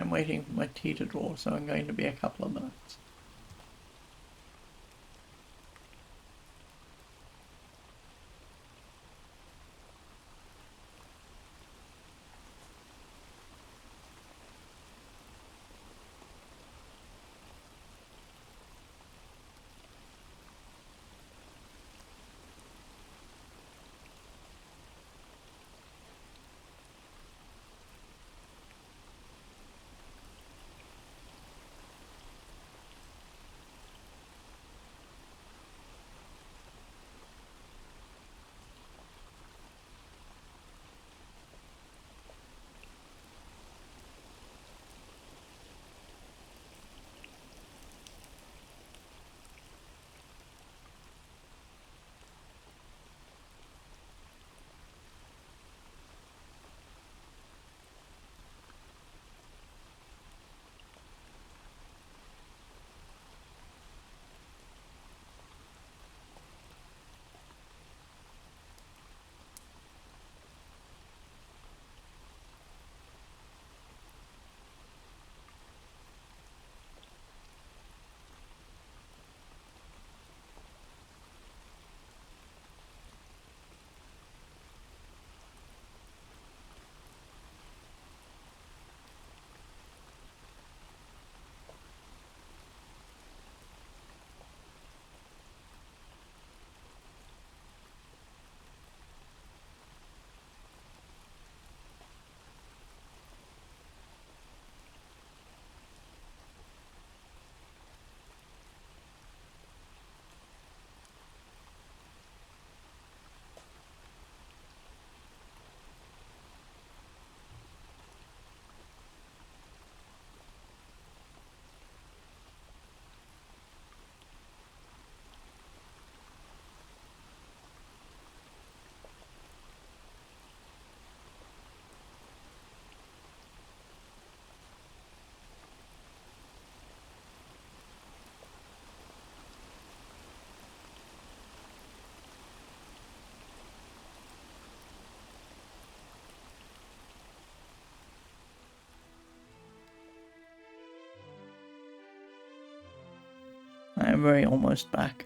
I'm waiting for my tea to draw, so I'm going to be a couple of minutes. I am very almost back.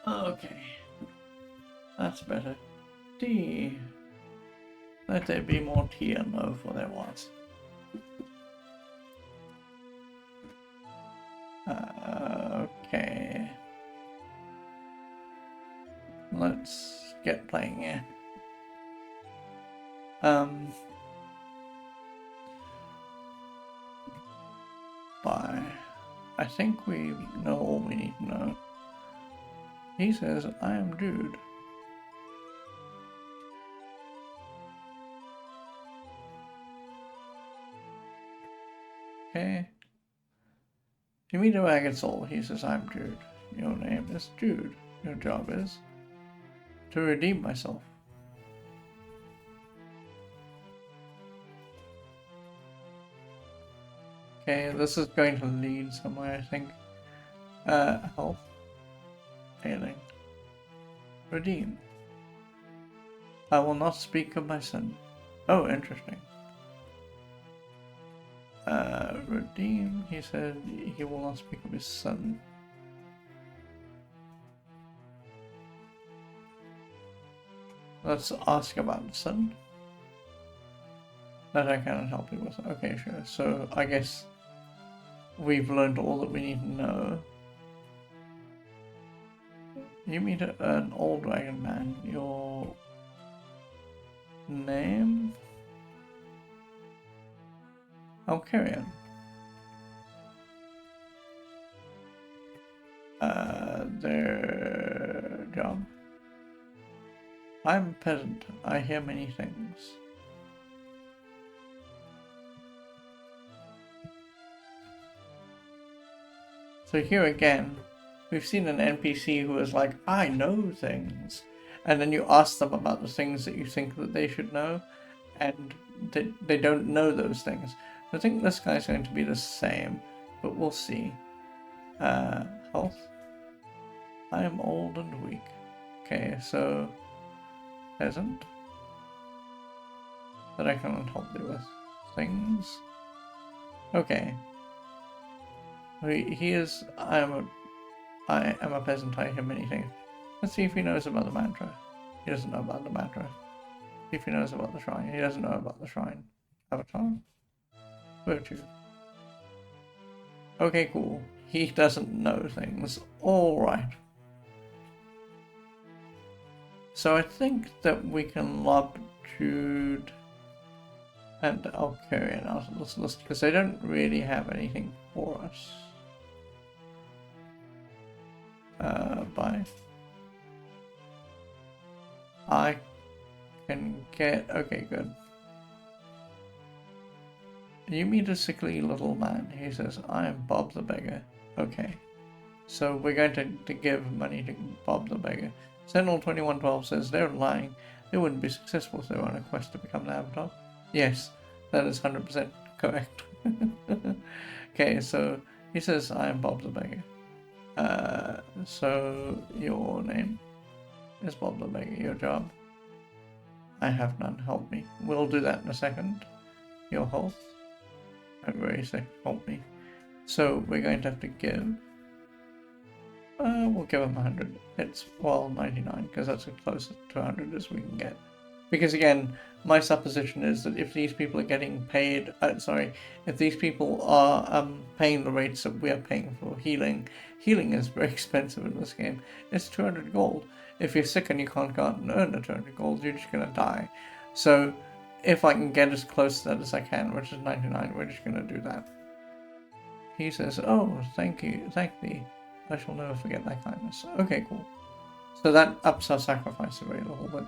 Okay, that's better. Tea. Let there be more tea and loaf for there was. Okay. Let's get playing here. Bye. I think we know all we need to know. He says, I am dude. Okay. You meet a ragged soul. He says, I'm Jude. Your name is Jude. Your job is to redeem myself. Okay, this is going to lead somewhere, I think. Health. Failing. Redeem. I will not speak of my sin. Oh, interesting. Redeem, he said he will not speak of his son. Let's ask about the son. That I cannot help you with. Okay, sure. So I guess we've learned all that we need to know. You meet an old dragon man. Your name? Alcarian. Their job. I'm a peasant. I hear many things. So here again, we've seen an NPC who is like, I know things. And then you ask them about the things that you think that they should know, and they don't know those things. I think this guy's going to be the same, but we'll see. Health. I am old and weak. Okay, so peasant. That I cannot help you with. Things. Okay. He is. I am a peasant. I hear many things. Let's see if he knows about the mantra. He doesn't know about the mantra. See if he knows about the shrine. He doesn't know about the shrine. Avatar. Virtue. Okay, cool. He doesn't know things. Alright. So I think that we can lob Jude and Alcarian out of this list because they don't really have anything for us. Bye. I can get... Okay, good. You meet a sickly little man. He says, I am Bob the Beggar. Okay. So we're going to give money to Bob the Beggar. Sentinel 2112 says, they're lying. They wouldn't be successful if they were on a quest to become the Avatar. Yes, that is 100% correct. Okay, so he says, I am Bob the Beggar. So your name is Bob the Beggar. Your job? I have none. Help me. We'll do that in a second. Your health? I'm very sick. Help me. So we're going to have to give... we'll give him 100. It's, well, 99, because that's as close to 100 as we can get. Because again, my supposition is that if these people are getting paid... if these people are paying the rates that we are paying for healing, healing is very expensive in this game. It's 200 gold. If you're sick and you can't go out and earn the 200 gold, you're just going to die. So if I can get as close to that as I can, which is 99, we're just going to do that. He says, oh, thank you, thank thee. I shall never forget thy kindness. Okay, cool. So that ups our sacrifice a very little bit.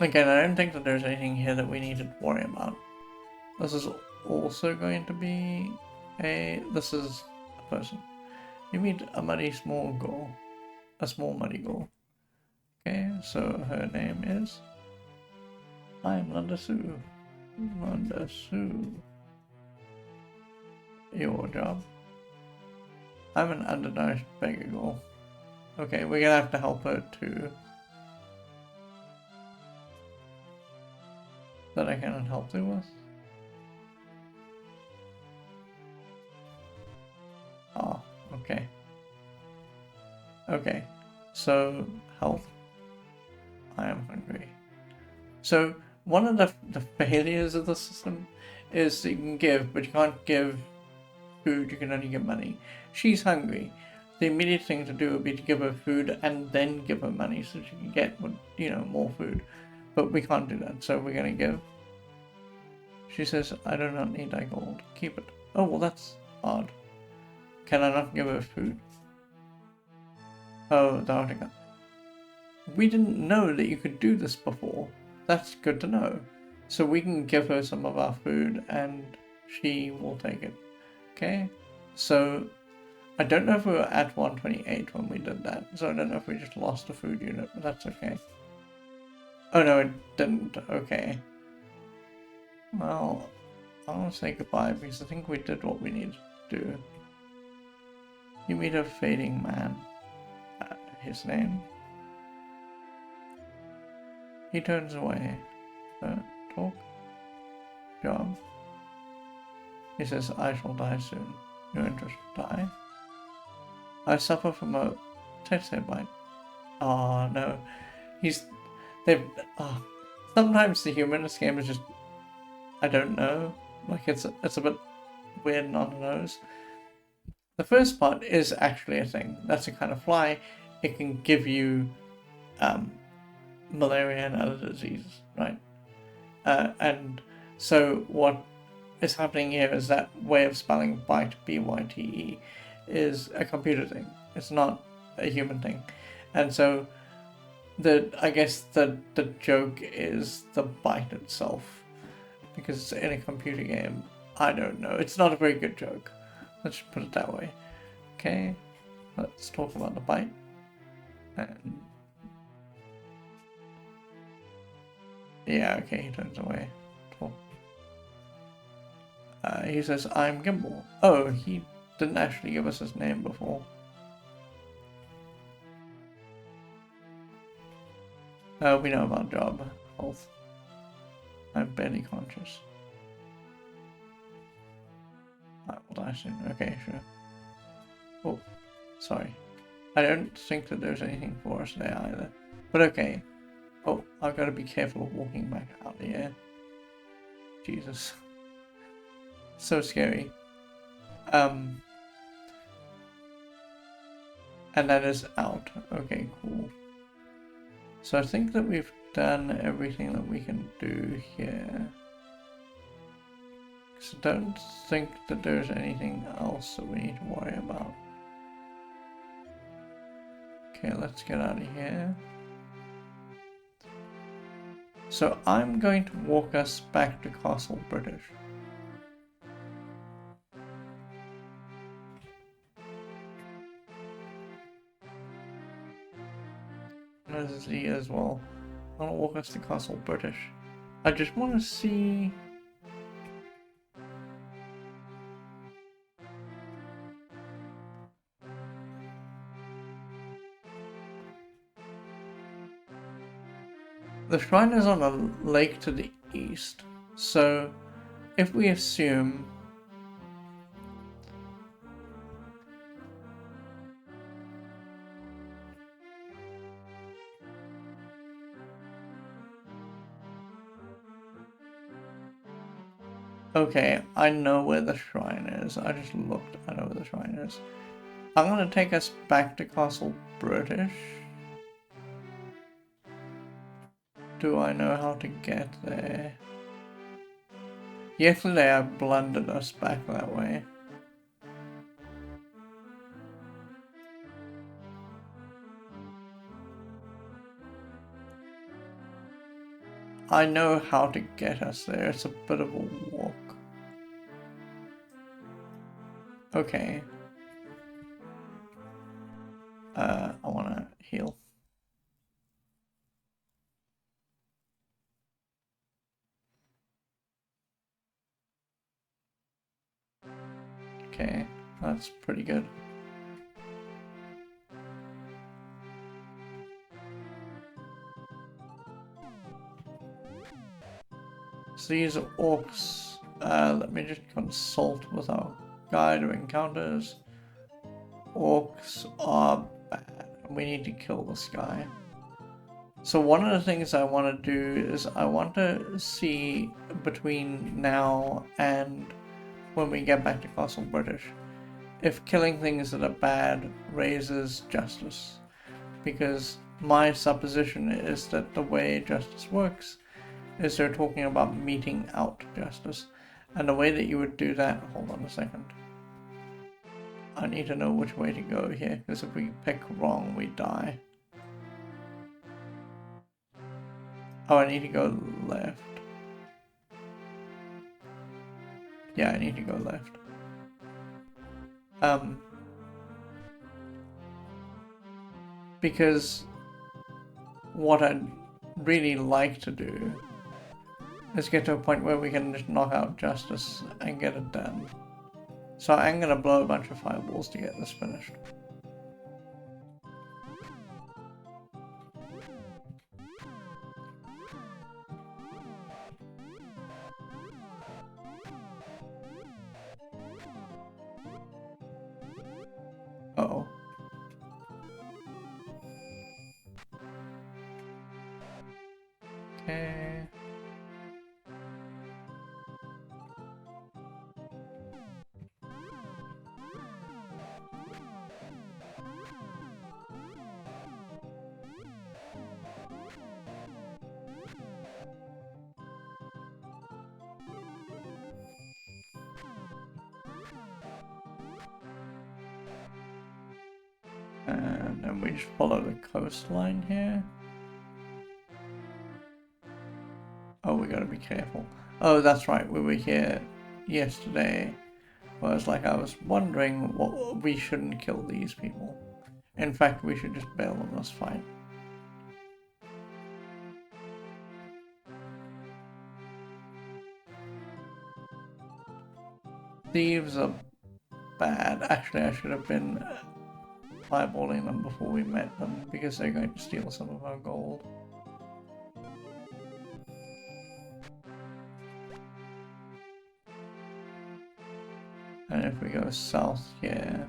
Again, I don't think that there's anything here that we need to worry about. This is also going to be this is a person. You meet a muddy small girl. A small muddy girl. Okay, so her name is... I'm Lunda Sue. Lunda Sue. Your job? I'm an undernourished beggar girl. Okay, we're gonna have to help her too. That I cannot help you with? Oh, okay. Okay, so health. I am hungry. So one of the failures of the system is that you can give, but you can't give food, you can only give money. She's hungry. The immediate thing to do would be to give her food and then give her money so she can get, more food. But we can't do that, so we're going to give. She says, I do not need thy gold. Keep it. Oh, well, that's odd. Can I not give her food? Oh, thou art a god. We didn't know that you could do this before. That's good to know. So we can give her some of our food and she will take it. Okay? So I don't know if we were at 128 when we did that. So I don't know if we just lost a food unit, but that's okay. Oh no, it didn't. Okay. Well, I want to say goodbye because I think we did what we needed to do. You meet a fading man. His name. He turns away. Talk. Job. He says, I shall die soon. Your interest will die. I suffer from a tattoo bite. Oh no. They've, sometimes the humor in this game is just, I don't know. Like it's a bit weird and on the nose. The first part is actually a thing. That's a kind of fly. It can give you malaria and other diseases, right? And so what is happening here is that way of spelling bite, B-Y-T-E, is a computer thing. It's not a human thing. And so I guess the joke is the bite itself. Because in a computer game, I don't know. It's not a very good joke. Let's just put it that way. Okay, let's talk about the bite. And yeah, okay, he turns away. Talk. He says, I'm Gimbal. Oh, he didn't actually give us his name before. We know about job, health. I'm barely conscious. I will die soon. Okay, sure. Oh, sorry. I don't think that there's anything for us there either. But okay. Oh, I've got to be careful of walking back out here. Jesus. So scary. And that is out. Okay, cool. So I think that we've done everything that we can do here. So I don't think that there's anything else that we need to worry about. Okay, let's get out of here. So I'm going to walk us back to Castle British. There's Z as well. I want to walk us to Castle British. I just want to see... The shrine is on a lake to the east, so if we assume... Okay, I know where the shrine is. I just looked, I know where the shrine is. I'm going to take us back to Castle British. Do I know how to get there? Yesterday I blundered us back that way. I know how to get us there. It's a bit of a walk. Okay. I want to heal. Okay, that's pretty good. So these are orcs. Let me just consult with our guide of encounters. Orcs are bad. We need to kill this guy. So one of the things I want to do is I want to see between now and when we get back to Castle British if killing things that are bad raises justice. Because my supposition is that the way justice works is they're talking about meting out justice. And the way that you would do that, hold on a second. I need to know which way to go here, because if we pick wrong, we die. Oh, I need to go left. Yeah, I need to go left. Because what I'd really like to do is get to a point where we can just knock out Justice and get it done. So I'm gonna blow a bunch of fireballs to get this finished. Uh-oh. Okay. And then we just follow the coastline here. Oh, we gotta be careful. Oh, that's right, we were here yesterday. Well, it's like I was wondering what we shouldn't kill these people. In fact, we should just bail on this fight. Thieves are bad. Actually, I should have been eyeballing them before we met them because they're going to steal some of our gold. And if we go south here,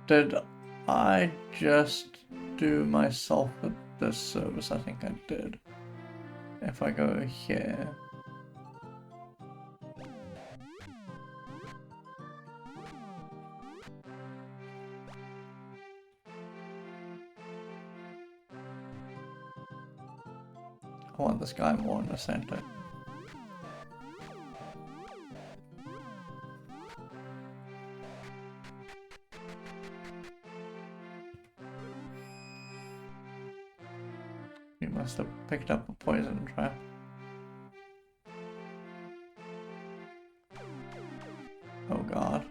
did I just do myself a disservice? I think I did. If I go here, I want this guy more in the center. He must have picked up a poison trap. Oh god.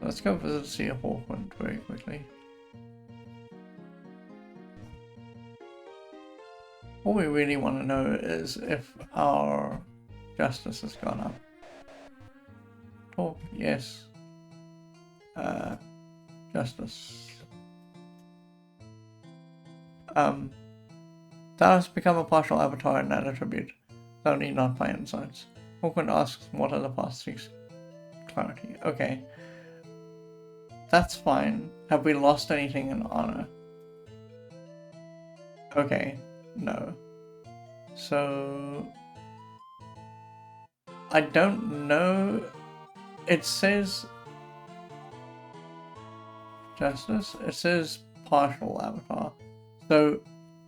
Let's go visit Sea Hawkwind very quickly. All we really want to know is if our justice has gone up. Oh, yes. Justice. Thou hast become a partial avatar and an attribute, though need not by insights. Hawkwind asks, what are the past seeks clarity? Okay. That's fine. Have we lost anything in honor? Okay, no. So I don't know. It says justice. It says partial avatar. So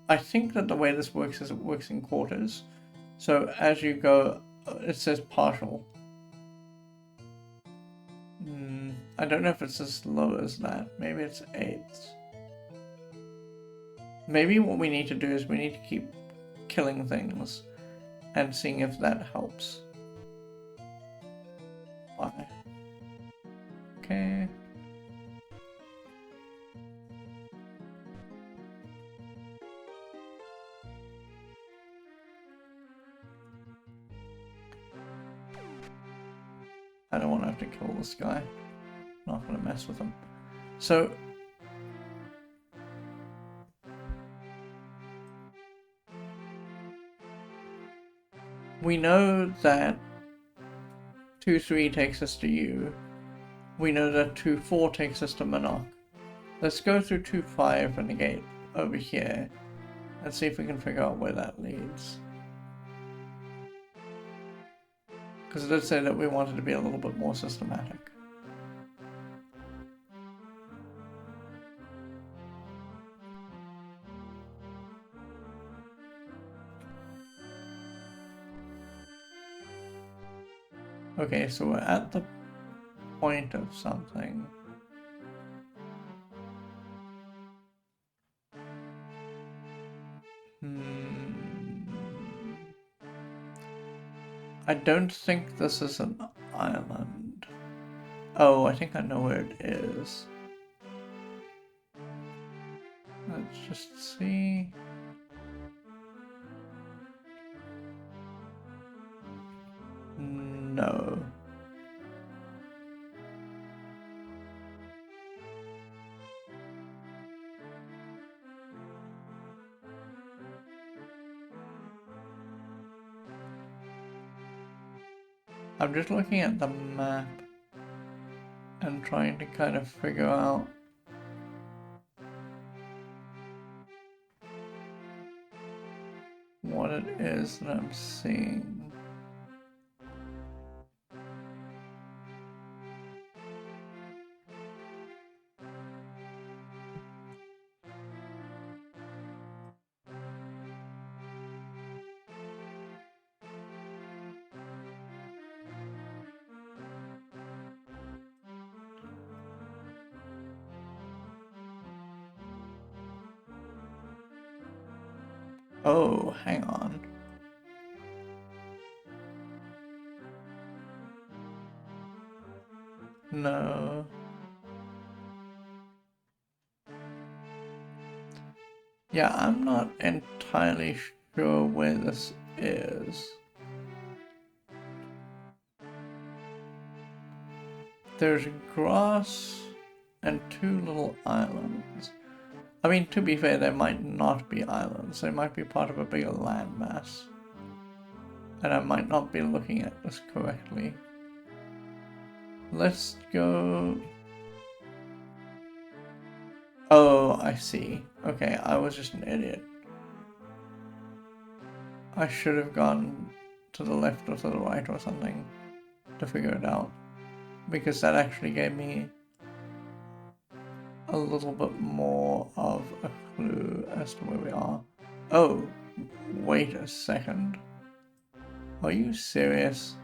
I think that the way this works is it works in quarters. So as you go, it says partial. I don't know if it's as low as that. Maybe it's eighths. Maybe what we need to do is we need to keep killing things and seeing if that helps. Why? Okay. I don't want to have to kill this guy. Not gonna mess with him. So we know that 2-3 takes us to you. We know that 2-4 takes us to Monarch. Let's go through 2-5 and negate over here and see if we can figure out where that leads. Because it did say that we wanted to be a little bit more systematic. Okay, so we're at the point of something. I don't think this is an island. Oh, I think I know where it is. Let's just see. No. I'm just looking at the map and trying to kind of figure out what it is that I'm seeing. Oh, hang on. No. Yeah, I'm not entirely sure where this is. There's grass and two little islands. I mean, to be fair, there might not be islands. They might be part of a bigger landmass. And I might not be looking at this correctly. Let's go... Oh, I see. Okay, I was just an idiot. I should have gone to the left or to the right or something to figure it out. Because that actually gave me a little bit more of a clue as to where we are. Oh, wait a second. Are you serious?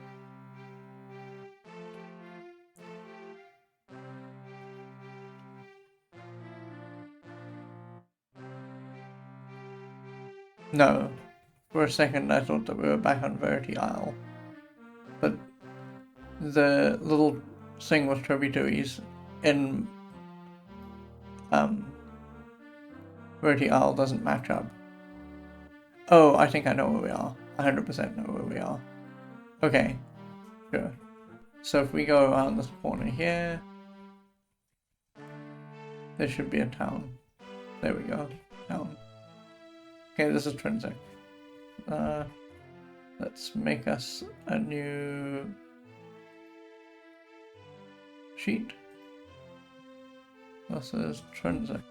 No. For a second I thought that we were back on Verity Isle. But the little thing with tributaries in Verity Isle doesn't match up. Oh, I think I know where we are. 100% know where we are. Okay, sure. So if we go around this corner here, there should be a town. There we go, town. Okay, this is Trinsic. Let's make us a new sheet. This is Trinsic.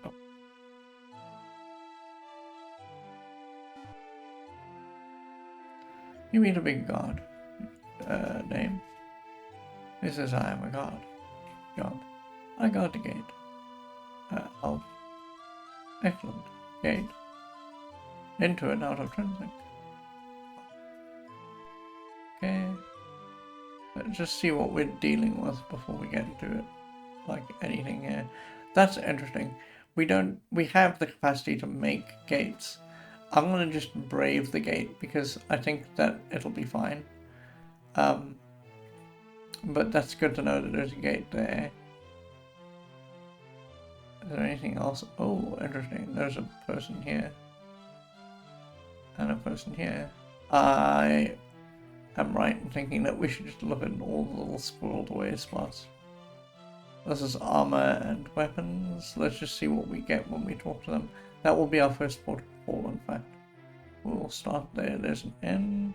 Oh. You meet a big god. Name. He says, I am a god. Job. I guard the gate. Elf. Excellent. Gate. Into and out of Trinsic. Okay. Let's just see what we're dealing with before we get into it. Like anything here. That's interesting. We have the capacity to make gates. I'm gonna just brave the gate because I think that it'll be fine. But that's good to know that there's a gate there. Is there anything else? Oh, interesting. There's a person here. And a person here. I am right in thinking that we should just look at all the little squirreled away spots. This is armor and weapons. Let's just see what we get when we talk to them. That will be our first port of call, in fact. We'll start there. There's an inn.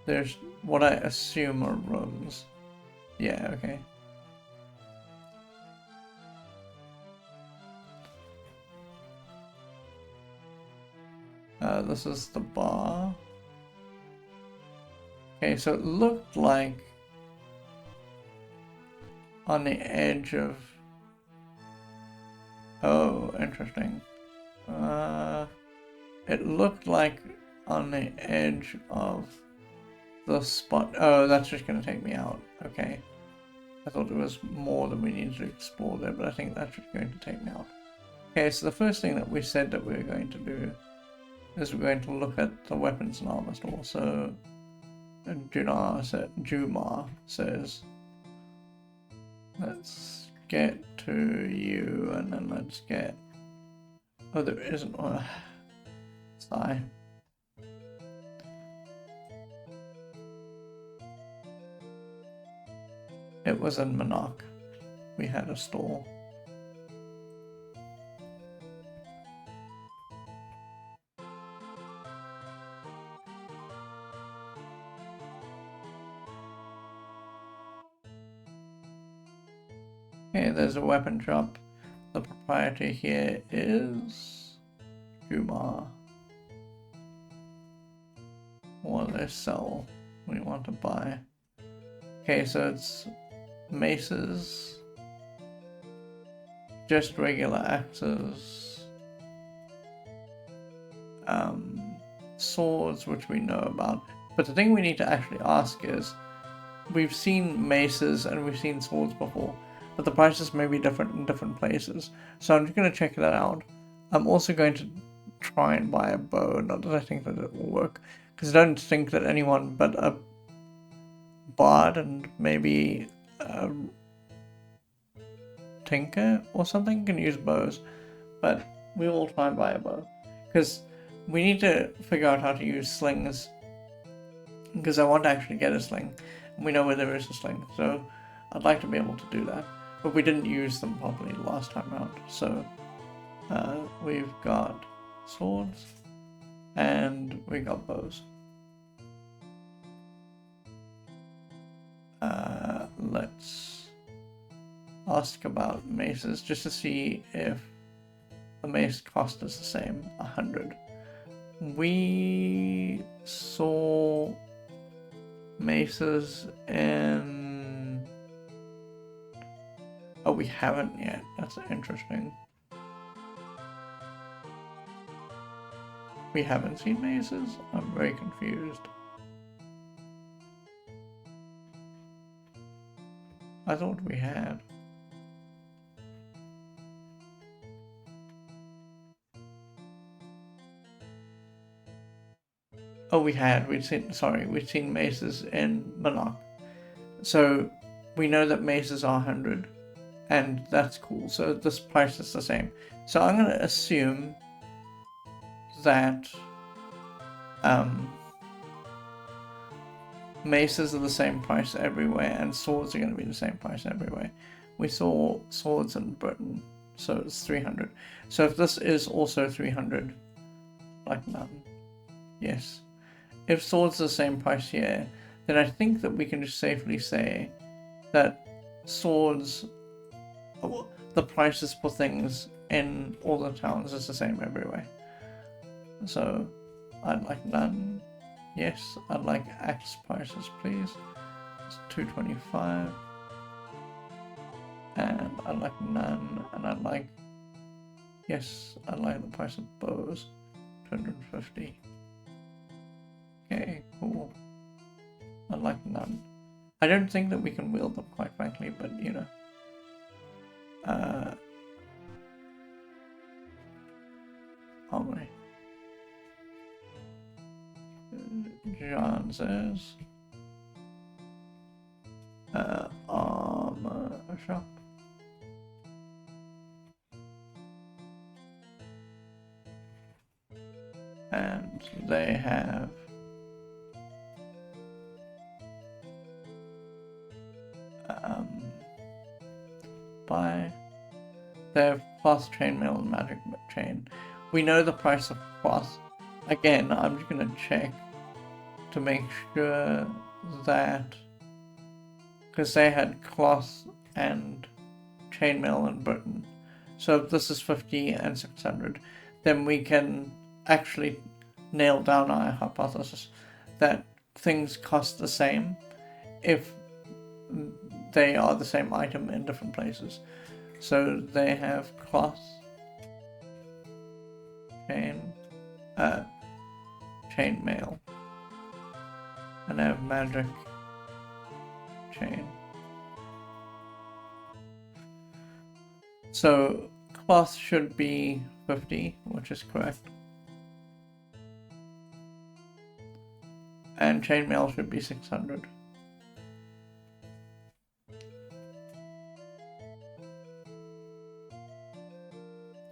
There's what I assume are rooms. Yeah, okay. This is the bar. Okay, so it looked like on the edge of... Oh, interesting. It looked like on the edge of the spot... Oh, that's just going to take me out. Okay. I thought there was more that we needed to explore there, but I think that's just going to take me out. Okay, so the first thing that we said that we were going to do is we're going to look at the weapons and armor store. So Jumar says, let's get to you, and then let's get... Oh, there isn't one. Sigh. It was in Monarch. We had a store. Okay, there's a weapon shop. The proprietor here is Jumar. What do they sell? We want to buy. Okay, so it's maces, just regular axes, swords, which we know about. But the thing we need to actually ask is, we've seen maces and we've seen swords before, but the prices may be different in different places. So I'm just going to check that out. I'm also going to try and buy a bow, not that I think that it will work, because I don't think that anyone but a bard and maybe a tinker or something can use bows. But we will try and buy a bow, because we need to figure out how to use slings, because I want to actually get a sling. We know where there is a sling, so I'd like to be able to do that. But we didn't use them properly last time around, so we've got swords and we got bows. Let's ask about maces just to see if the mace cost us the same, 100. We saw maces in... Oh, we haven't yet. That's interesting. We haven't seen maces? I'm very confused. I thought we had. Oh, we had. We'd seen maces in Monarch. So we know that maces are 100, and that's cool. So this price is the same. So I'm going to assume that maces are the same price everywhere, and swords are going to be the same price everywhere. We saw swords in Britain, so it's 300. So if this is also 300, like none. Yes. If swords are the same price here, then I think that we can just safely say that swords, the prices for things in all the towns is the same everywhere. So I'd like none. Yes, I'd like axe prices, please. It's 225. And I'd like none. And I'd like... Yes, I'd like the price of bows. 250. Okay, cool. I'd like none. I don't think that we can wield them, quite frankly, but you know. Armory. John says armor shop. And they have they have cloth, chainmail, and magic chain. We know the price of cloth. Again, I'm just gonna check to make sure that because they had cloth and chainmail in Britain. So if this is 50 and 600, then we can actually nail down our hypothesis that things cost the same if they are the same item in different places. So they have cloth, chainmail, and I have magic chain. So cloth should be 50, which is correct. And chainmail should be 600.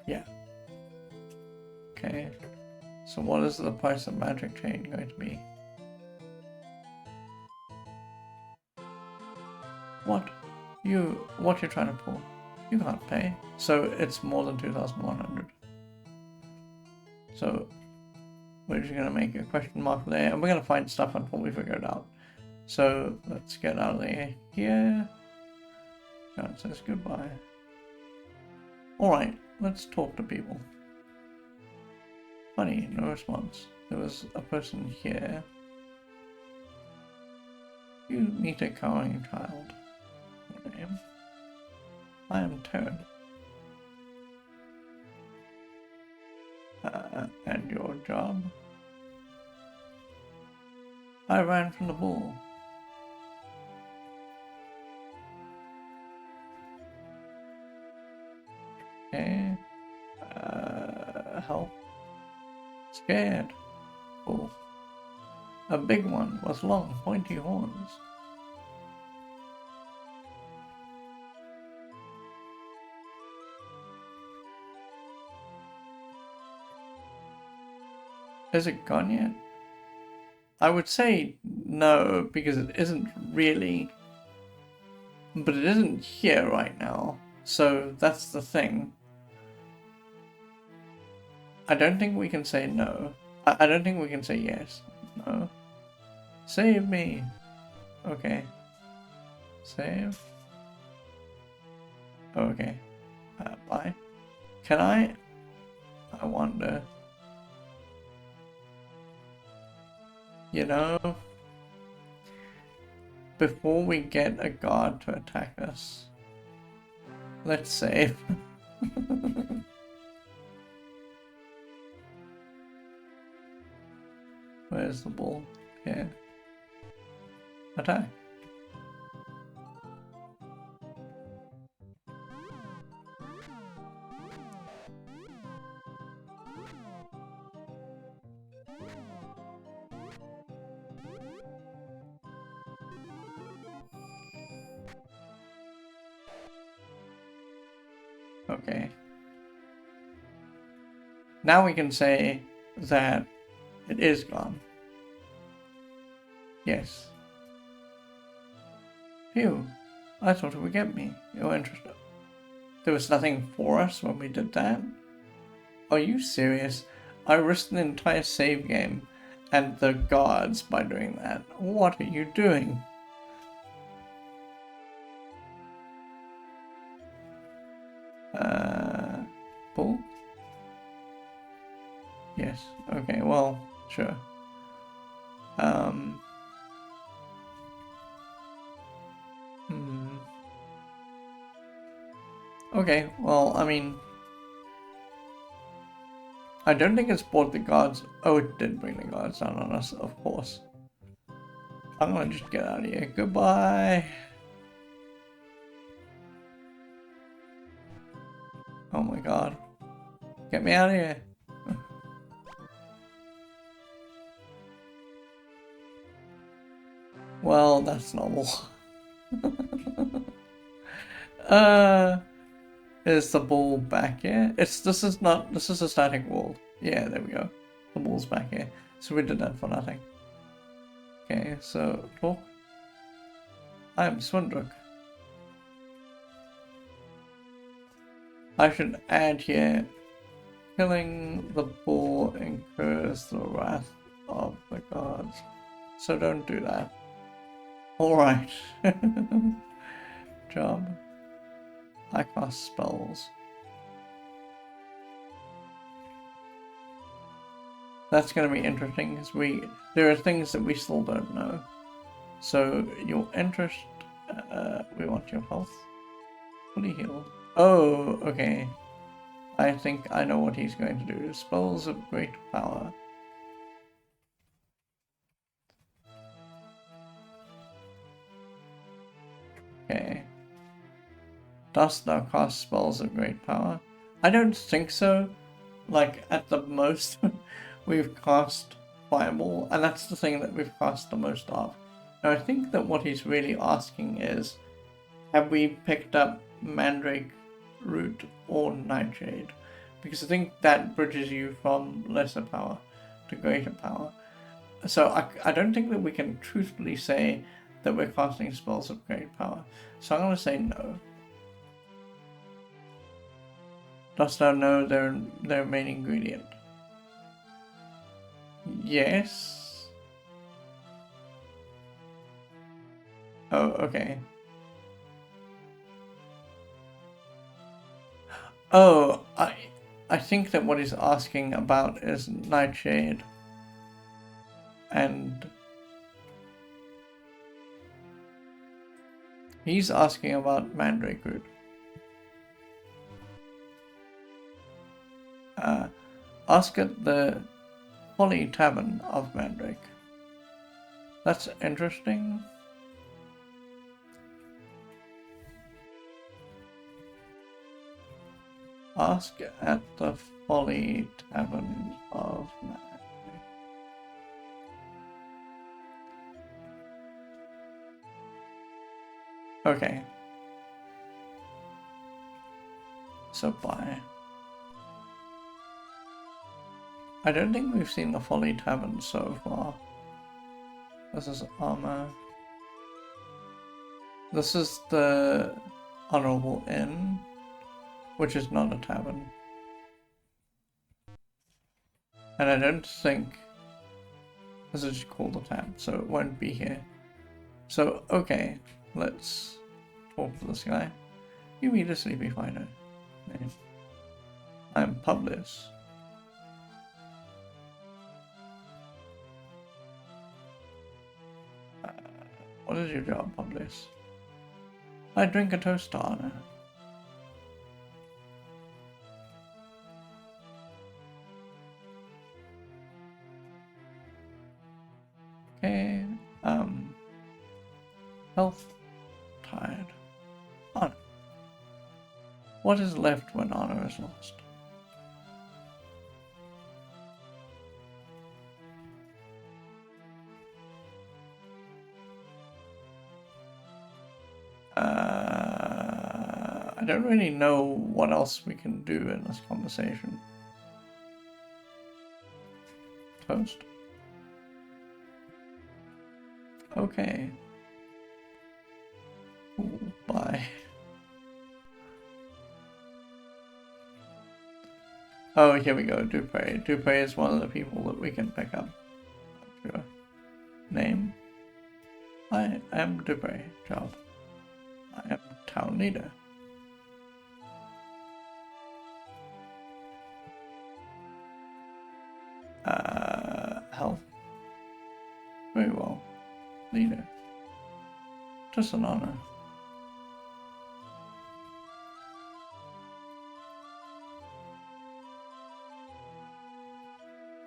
Yeah. Okay. So what is the price of magic chain going to be? What you're trying to pull? You can't pay. So it's more than 2,100. So we're just gonna make a question mark there, and we're gonna find stuff until we figure it out. So let's get out of there here. God says goodbye. Alright, let's talk to people. Funny, no response. There was a person here. You meet a cowering child. Your name? I am Toad. And your job? I ran from the bull. Okay. Help. Scared. Bull. A big one with long, pointy horns. Is it gone yet? I would say no, because it isn't really. But it isn't here right now, so that's the thing. I don't think we can say no. I don't think we can say yes. No. Save me. Okay. Save. Okay. Bye. Can I wonder. You know, before we get a guard to attack us, let's save. Where's the ball? Here. Attack. Okay. Now we can say that it is gone. Yes. Phew. I thought it would get me. You're interested. There was nothing for us when we did that? Are you serious? I risked an entire save game and the guards by doing that. What are you doing? Bull? Yes. Okay, well, sure. Okay, well, I mean, I don't think it's brought the guards. Oh, it did bring the guards down on us, of course. I'm gonna just get out of here. Goodbye. Oh my god. Get me out of here. Well, that's normal. Is the ball back here? This is a static wall. Yeah, there we go. The ball's back here. So we did that for nothing. Okay, so talk. I am Swindrook. I should add here, killing the bull incurs the wrath of the gods. So don't do that. Alright. Job. I cast spells. That's going to be interesting because there are things that we still don't know. So your interest, we want your health. Fully healed. Oh, okay. I think I know what he's going to do. Spells of great power. Okay. Dost thou cast spells of great power? I don't think so. Like, at the most, we've cast Fireball, and that's the thing that we've cast the most of. Now, I think that what he's really asking is, have we picked up Mandrake Root or Nightshade? Because I think that bridges you from lesser power to greater power. So I don't think that we can truthfully say that we're casting spells of great power. So I'm going to say no. Dost thou know their main ingredient? Yes. Oh, okay. Oh, I think that what he's asking about is Nightshade. And he's asking about Mandrake Root. Ask at the Folly Tavern of Mandrake. That's interesting. Ask at the Folly Tavern of Mandrake. Okay. So buy. I don't think we've seen the Folly Tavern so far. This is armor. This is the Honorable Inn, which is not a tavern. And I don't think this is called a tab, so it won't be here. So, okay, let's talk to this guy. You meet a sleepy fighter. Name. I'm Publius. What is your job, Publius? I drink a toast to honor. Okay, health, tired, honor. What is left when honor is lost? I don't really know what else we can do in this conversation. Toast. Okay. Ooh, bye. Oh, here we go. Dupre. Dupre is one of the people that we can pick up. Sure. Name. I am Dupre. Job. I am town leader. Health. Very well. Leader. Just an honor.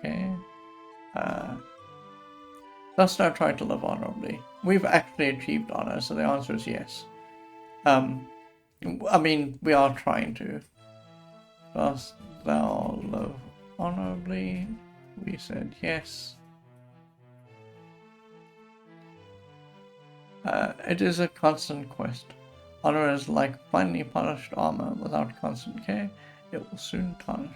Okay. Thus now try to live honorably. We've actually achieved honor, so the answer is yes. I mean, we are trying to. Dost thou live honorably? We said yes. It is a constant quest. Honor is like finely polished armor. Without constant care, it will soon tarnish.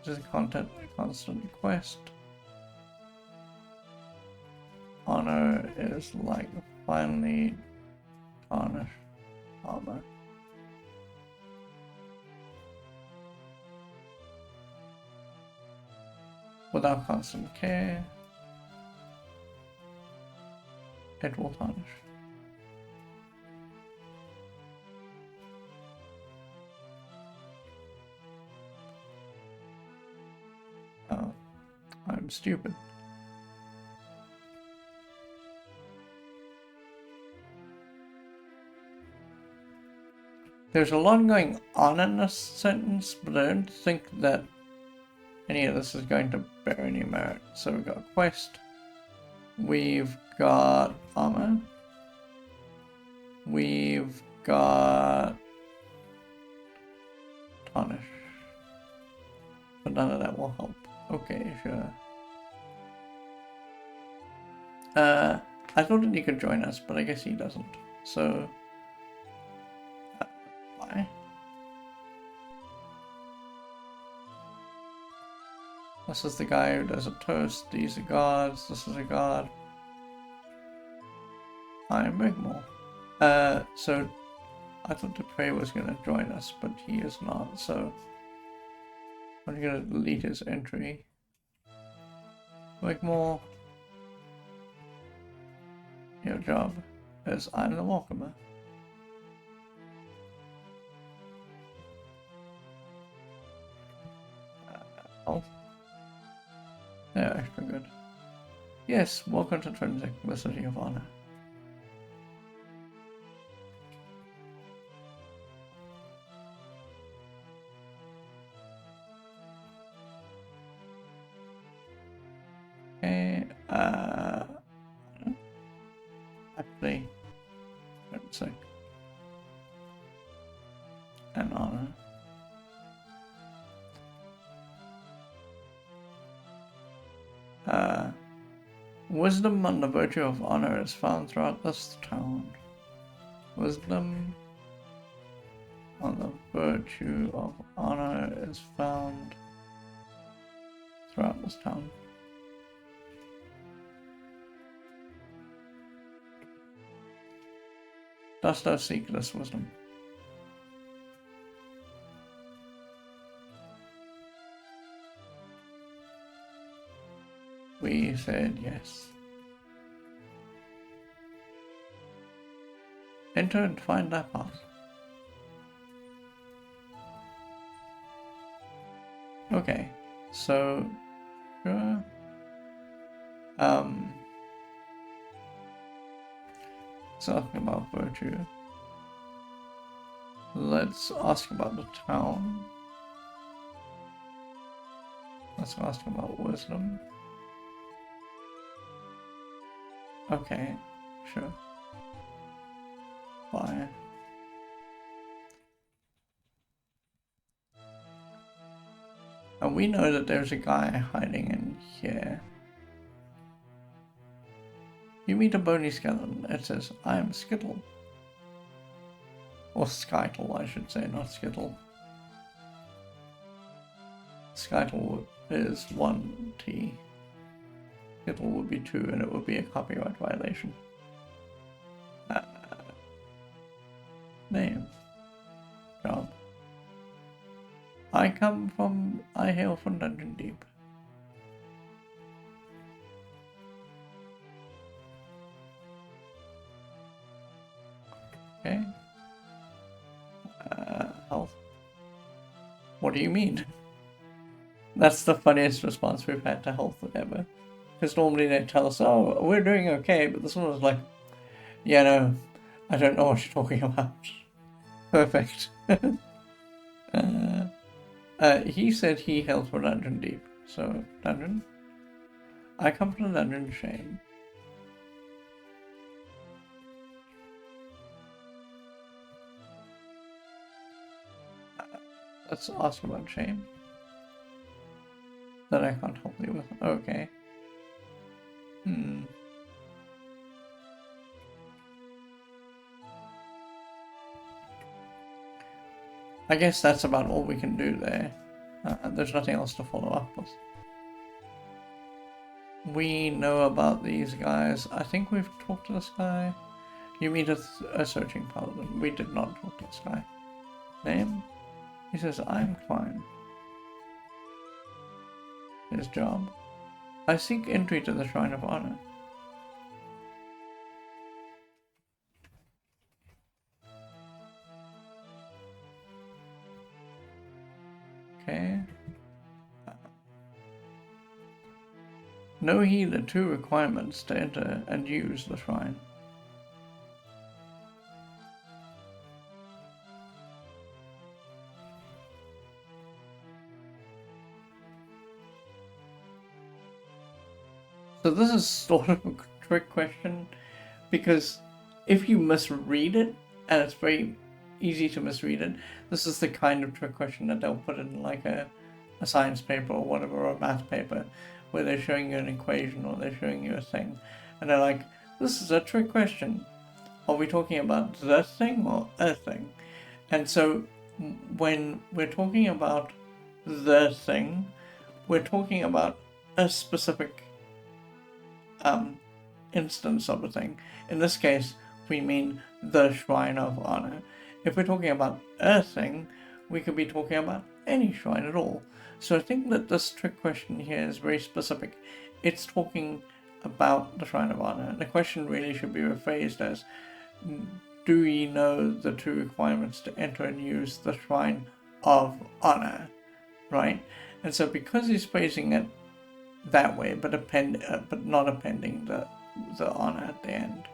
It is a constant quest. Honor is like finely tarnished armor. without constant care, it will tarnish. Oh, I'm stupid. There's a lot going on in this sentence, but I don't think that any of this is going to bear any merit. So we've got quest, we've got armor, we've got tarnish, but none of that will help. Okay, sure. I thought that he could join us, but I guess he doesn't. So, bye. This is the guy who does a toast. These are gods. This is a god. I'm Rigmore. So I thought Dupre was going to join us, but he is not. So I'm going to delete his entry. Rigmore, your job is I'm the welcomer. Health. Yeah, extra good. Yes, welcome to Trinsic, the City of Honor. Okay, actually, Trinsic and Honor. Wisdom on the virtue of honor is found throughout this town. Wisdom on the virtue of honor is found throughout this town. Dost thou seek this wisdom? We said yes. Enter and find thy path. Okay, so sure. Talking about virtue. Let's ask about the town. Let's ask about wisdom. Okay, sure. Bye. And we know that there's a guy hiding in here. You meet a bony skeleton. It says, I am Skittle. Or Skytle, I should say, not Skittle. Skytle is 1 T. Skittle would be 2, and it would be a copyright violation. Name. Job. I hail from Dungeon Deep. Okay. Health. What do you mean? That's the funniest response we've had to health ever. Because normally they tell us, oh, we're doing okay, but this one was like, yeah, no, I don't know what you're talking about. Perfect. He said he hails from Dungeon Deep. So, dungeon. I come from the dungeon shame. Let's ask about shame. That I can't help you with. Okay. I guess that's about all we can do there. There's nothing else to follow up with. We know about these guys. I think we've talked to this guy. You meet a searching paladin. We did not talk to this guy. Name? He says, I'm Klein. His job? I seek entry to the Shrine of Honor. Okay. Know ye the two requirements to enter and use the shrine. So this is sort of a trick question, because if you misread it, and it's very easy to misread it, this is the kind of trick question that they'll put in like a science paper or whatever, or a math paper, where they're showing you an equation or they're showing you a thing, and they're like, this is a trick question. Are we talking about the thing or a thing? And so when we're talking about the thing, we're talking about a specific instance of a thing. In this case, we mean the Shrine of Honor. If we're talking about a thing, we could be talking about any shrine at all. So I think that this trick question here is very specific. It's talking about the Shrine of Honor. The question really should be rephrased as, do ye know the two requirements to enter and use the Shrine of Honor? Right? And so because he's phrasing it that way, but not appending the honor at the end,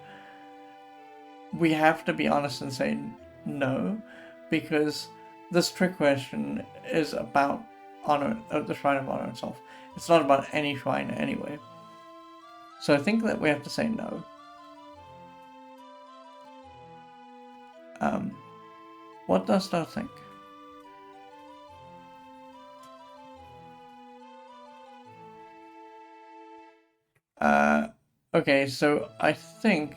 we have to be honest and say no, because this trick question is about honor, the Shrine of Honor itself. It's not about any shrine anyway. So I think that we have to say no. What dost thou think? Okay, so I think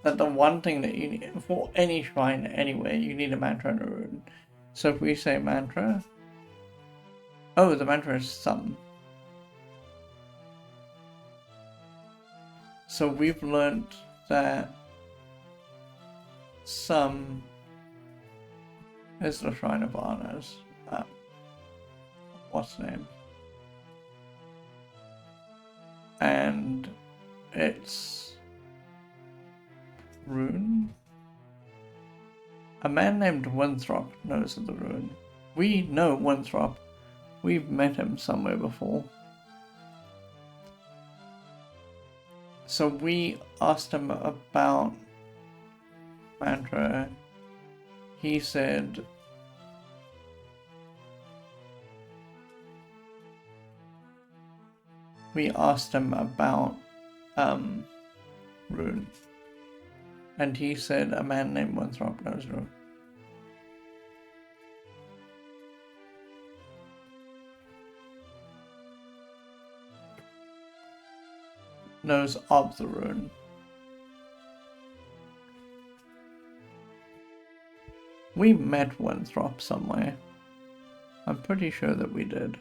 that the one thing that you need for any shrine anyway, you need a mantra and a rune. So if we say mantra, oh, the mantra is some. So we've learned that some is the Shrine of Honors. What's the name? And it's rune. A man named Winthrop knows of the rune. We know Winthrop. We've met him somewhere before. So we asked him about mantra. He said we asked him about rune, and he said a man named Winthrop knows rune. Knows of the rune. We met Winthrop somewhere. I'm pretty sure that we did.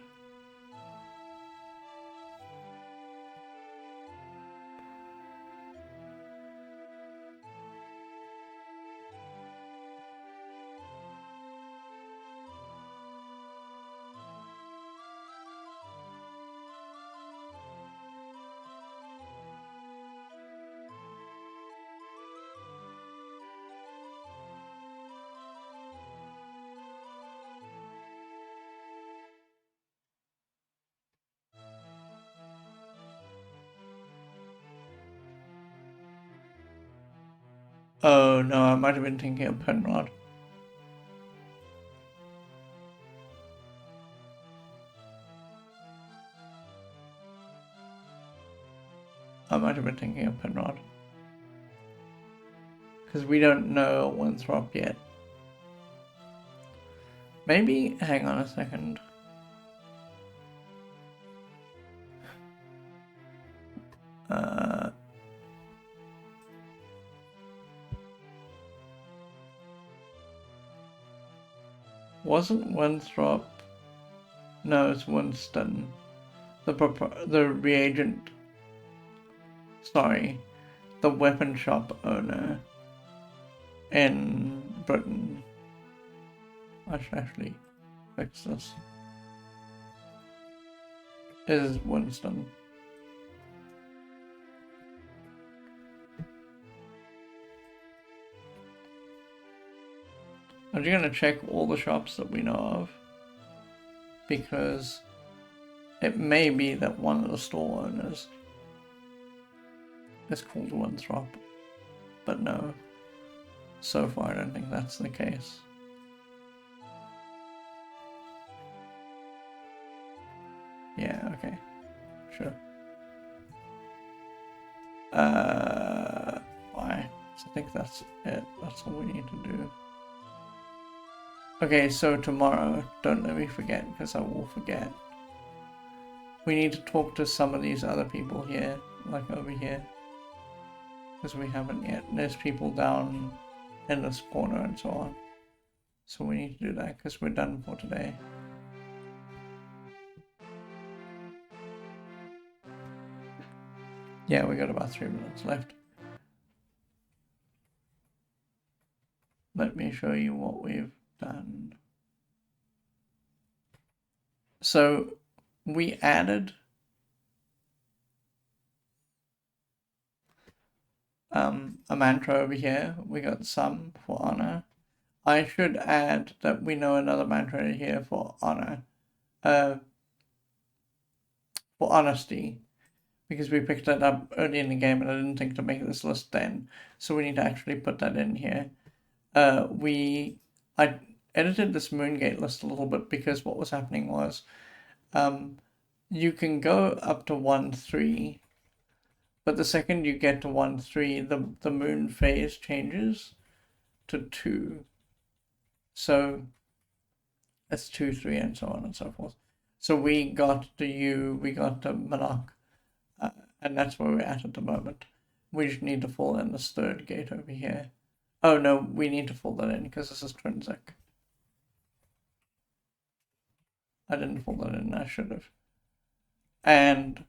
Oh no, I might have been thinking of Penrod. I might have been thinking of Penrod. Because we don't know Winthrop yet. Maybe, hang on a second. Wasn't Winthrop? No, it's Winston. The reagent. Sorry, the weapon shop owner in Britain. I should actually fix this. Is Winston. I'm just gonna check all the shops that we know of, because it may be that one of the store owners is called Winthrop, but no, so far I don't think that's the case. Yeah, okay, sure. Why? So I think that's it. That's all we need to do. Okay, so tomorrow, don't let me forget, because I will forget. We need to talk to some of these other people here, like over here. Because we haven't yet. There's people down in this corner and so on. So we need to do that, because we're done for today. Yeah, we got about 3 minutes left. Let me show you what we've done. So we added a mantra over here. We got some for honor. I should add that we know another mantra here for honor. For honesty. Because we picked that up early in the game and I didn't think to make this list then. So we need to actually put that in here. I edited this moongate list a little bit because what was happening was you can go up to 1-3, but the second you get to 1-3, the moon phase changes to 2. So it's 2-3 and so on and so forth. So we got to U, we got to Monarch, and that's where we're at the moment. We just need to fill in this third gate over here. Oh no, we need to fill that in because this is Trinsic. I didn't fill that in, I should have. And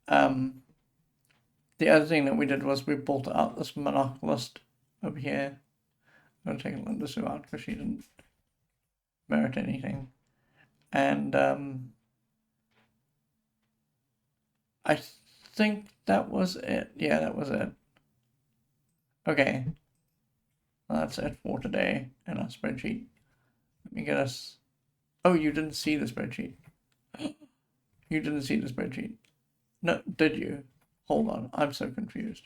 the other thing that we did was we pulled out this Monarch list over here. I'm going to take Linda Sue out because she didn't merit anything. And I think that was it. Yeah, that was it. Okay. Well, that's it for today in our spreadsheet. Let me get us... Oh, you didn't see the spreadsheet. You didn't see the spreadsheet. No, did you? Hold on, I'm so confused.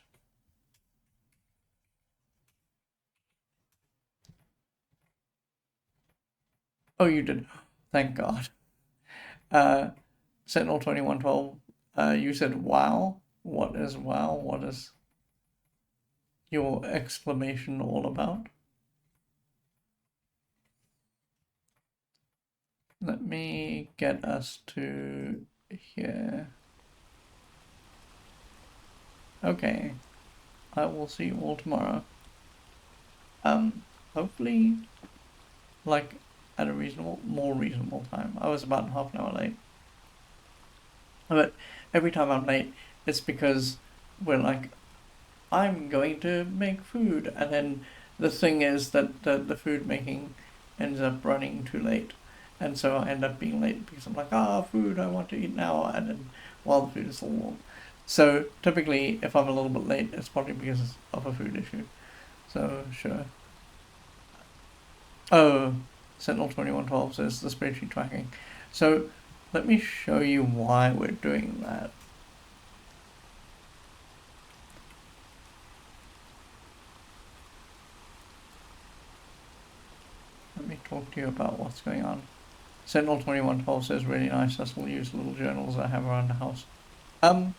Oh, you did. Thank God. Sentinel 2112, you said wow. What is wow? What is your exclamation all about? Let me get us to here. Okay. I will see you all tomorrow. Hopefully, like, at a more reasonable time. I was about half an hour late. But every time I'm late, it's because we're like, I'm going to make food, and then the thing is that the food making ends up running too late, and so I end up being late because I'm like, food, I want to eat now, and then while the food is still warm. So typically, if I'm a little bit late, it's probably because of a food issue. So sure. Oh, Sentinel 2112 says the spreadsheet tracking. So let me show you why we're doing that. Let me talk to you about what's going on. Sentinel 2112 says really nice. That's will use little journals I have around the house. I'm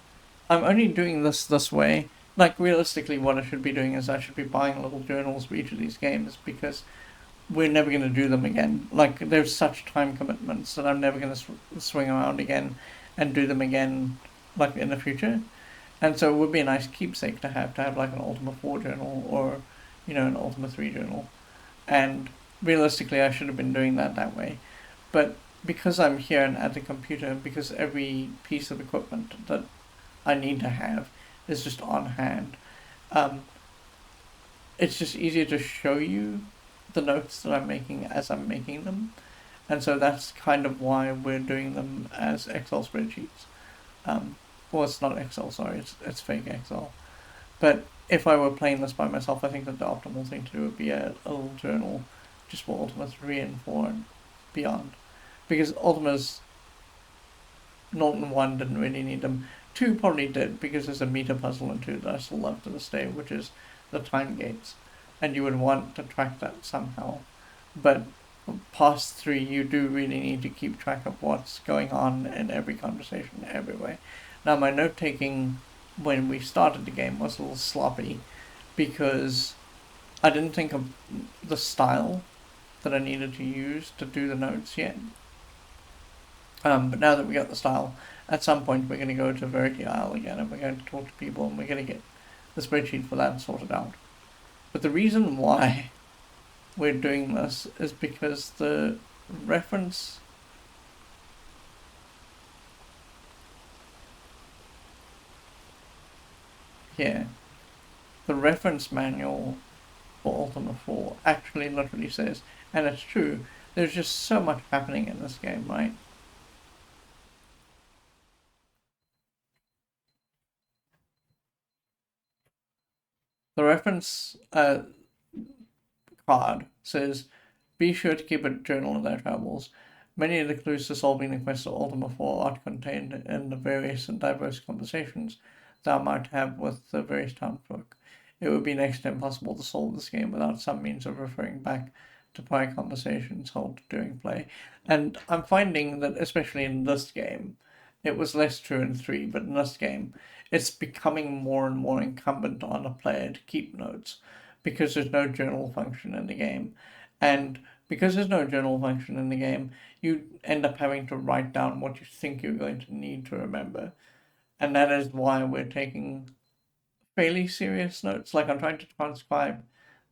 only doing this way. Like realistically, what I should be doing is I should be buying little journals for each of these games because we're never going to do them again. Like there's such time commitments that I'm never going to swing around again and do them again, like in the future. And so it would be a nice keepsake to have like an Ultima 4 journal or, an Ultima 3 journal. And realistically, I should have been doing that way. But because I'm here and at the computer, because every piece of equipment that I need to have is just on hand, it's just easier to show you the notes that I'm making as I'm making them. And so that's kind of why we're doing them as Excel spreadsheets. Well, it's not Excel, sorry, it's fake Excel. But if I were playing this by myself, I think that the optimal thing to do would be a little journal just for Ultima 3 and 4 and beyond. Because Ultima's Norton 1 didn't really need them. 2 probably did, because there's a meter puzzle in 2 that I still love to this day, which is the time gates. And you would want to track that somehow. But past 3, you do really need to keep track of what's going on in every conversation, everywhere. Now, my note taking when we started the game was a little sloppy because I didn't think of the style that I needed to use to do the notes yet. But now that we got the style, at some point we're going to go to Verity Isle again and we're going to talk to people and we're going to get the spreadsheet for that sorted out. But the reason why we're doing this is because the reference here, the reference manual for Ultima 4 actually literally says, and it's true, there's just so much happening in this game, right? The reference card says, be sure to keep a journal of their travels. Many of the clues to solving the quest of Ultima 4 are contained in the various and diverse conversations thou might have with the various townsfolk. It would be next to impossible to solve this game without some means of referring back to prior conversations held during play. And I'm finding that, especially in this game, it was less true in 3, but in this game, it's becoming more and more incumbent on a player to keep notes because there's no journal function in the game. And because there's no journal function in the game, you end up having to write down what you think you're going to need to remember. And that is why we're taking fairly serious notes. Like, I'm trying to transcribe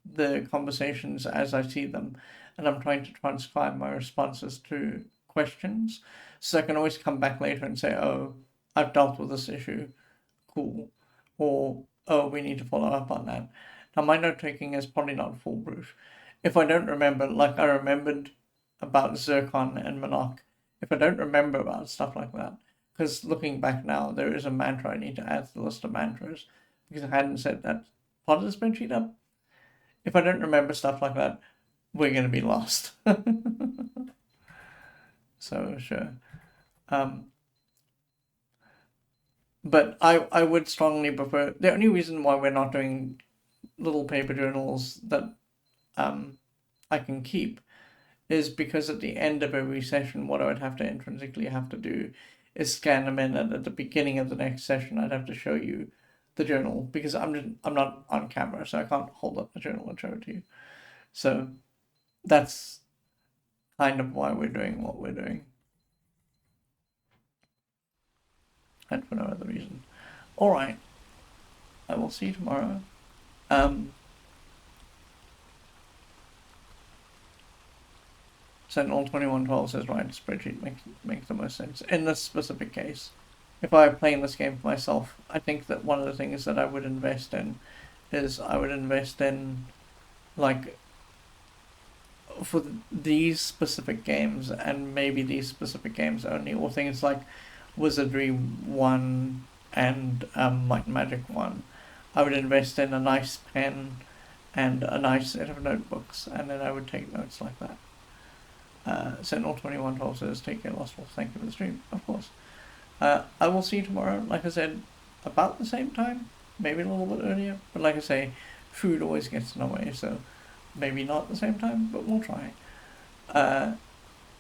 the conversations as I see them, and I'm trying to transcribe my responses to questions so I can always come back later and say, oh, I've dealt with this issue, cool, or oh, we need to follow up on that. Now, my note taking is probably not foolproof. If I don't remember, like I remembered about Zircon and Monarch, if I don't remember about stuff like that, because looking back now, there is a mantra I need to add to the list of mantras, because I hadn't set that part of the spreadsheet up. If I don't remember stuff like that, we're going to be lost. So, sure. But I would strongly prefer, the only reason why we're not doing little paper journals that I can keep is because at the end of every session, what I would have to intrinsically have to do is scan them in, and at the beginning of the next session, I'd have to show you the journal because I'm not on camera, so I can't hold up the journal and show it to you. So that's kind of why we're doing what we're doing, and for no other reason. All right, I will see you tomorrow. Sentinel 2112 says right, spreadsheet makes the most sense in this specific case. If I were playing this game for myself, I think that one of the things that I would invest in is I would invest in, like, for these specific games and maybe these specific games only, or things like Wizardry 1 and Might and Magic 1, I would invest in a nice pen and a nice set of notebooks, and then I would take notes like that. Sentinel 2112 says, take care, Lost Wolf. Thank you for the stream, of course. I will see you tomorrow, like I said, about the same time, maybe a little bit earlier, but like I say, food always gets in the way, so maybe not the same time, but we'll try.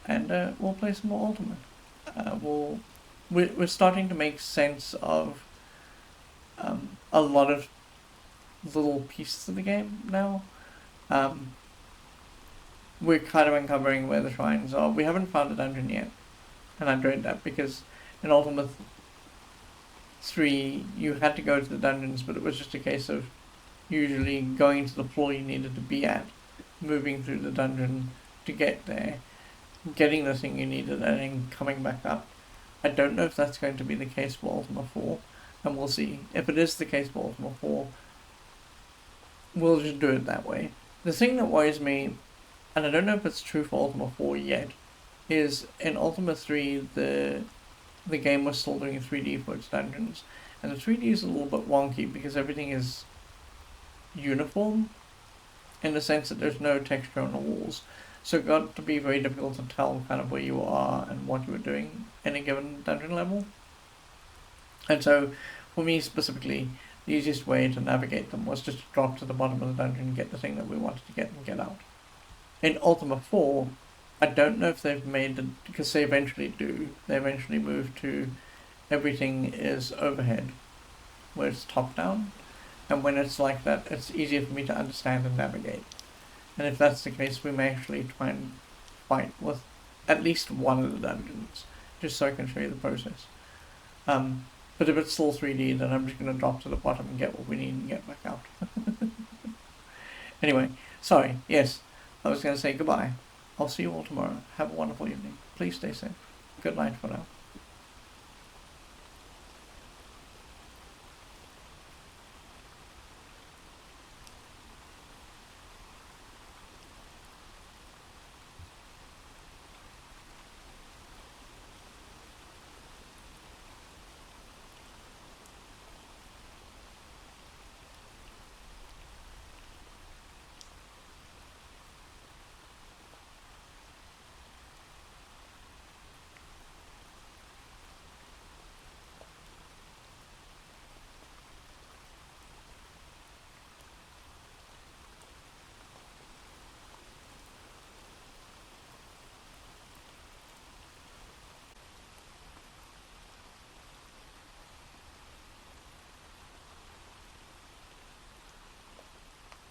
And we'll play some more Ultima. We're starting to make sense of a lot of little pieces of the game now. We're kind of uncovering where the shrines are. We haven't found a dungeon yet, and I dread that because in Ultima 3 you had to go to the dungeons, but it was just a case of usually going to the floor you needed to be at, moving through the dungeon to get there, getting the thing you needed, and then coming back up. I don't know if that's going to be the case for Ultima 4, and we'll see. If it is the case for Ultima 4, we'll just do it that way. The thing that worries me, and I don't know if it's true for Ultima 4 yet, is in Ultima 3 the game was still doing 3D for its dungeons, and the 3D is a little bit wonky because everything is uniform. in the sense that there's no texture on the walls. So it got to be very difficult to tell kind of where you are and what you were doing in a given dungeon level. And so, for me specifically, the easiest way to navigate them was just to drop to the bottom of the dungeon and get the thing that we wanted to get and get out. In Ultima 4, I don't know if they've made it, because they eventually do, they eventually move to everything is overhead, where it's top down, and when it's like that, it's easier for me to understand and navigate. And if that's the case, we may actually try and fight with at least one of the dungeons, just so I can show you the process. But if it's still 3D, then I'm just going to drop to the bottom and get what we need and get back out. Anyway, sorry, yes, I was going to say goodbye. I'll see you all tomorrow. Have a wonderful evening. Please stay safe. Good night for now.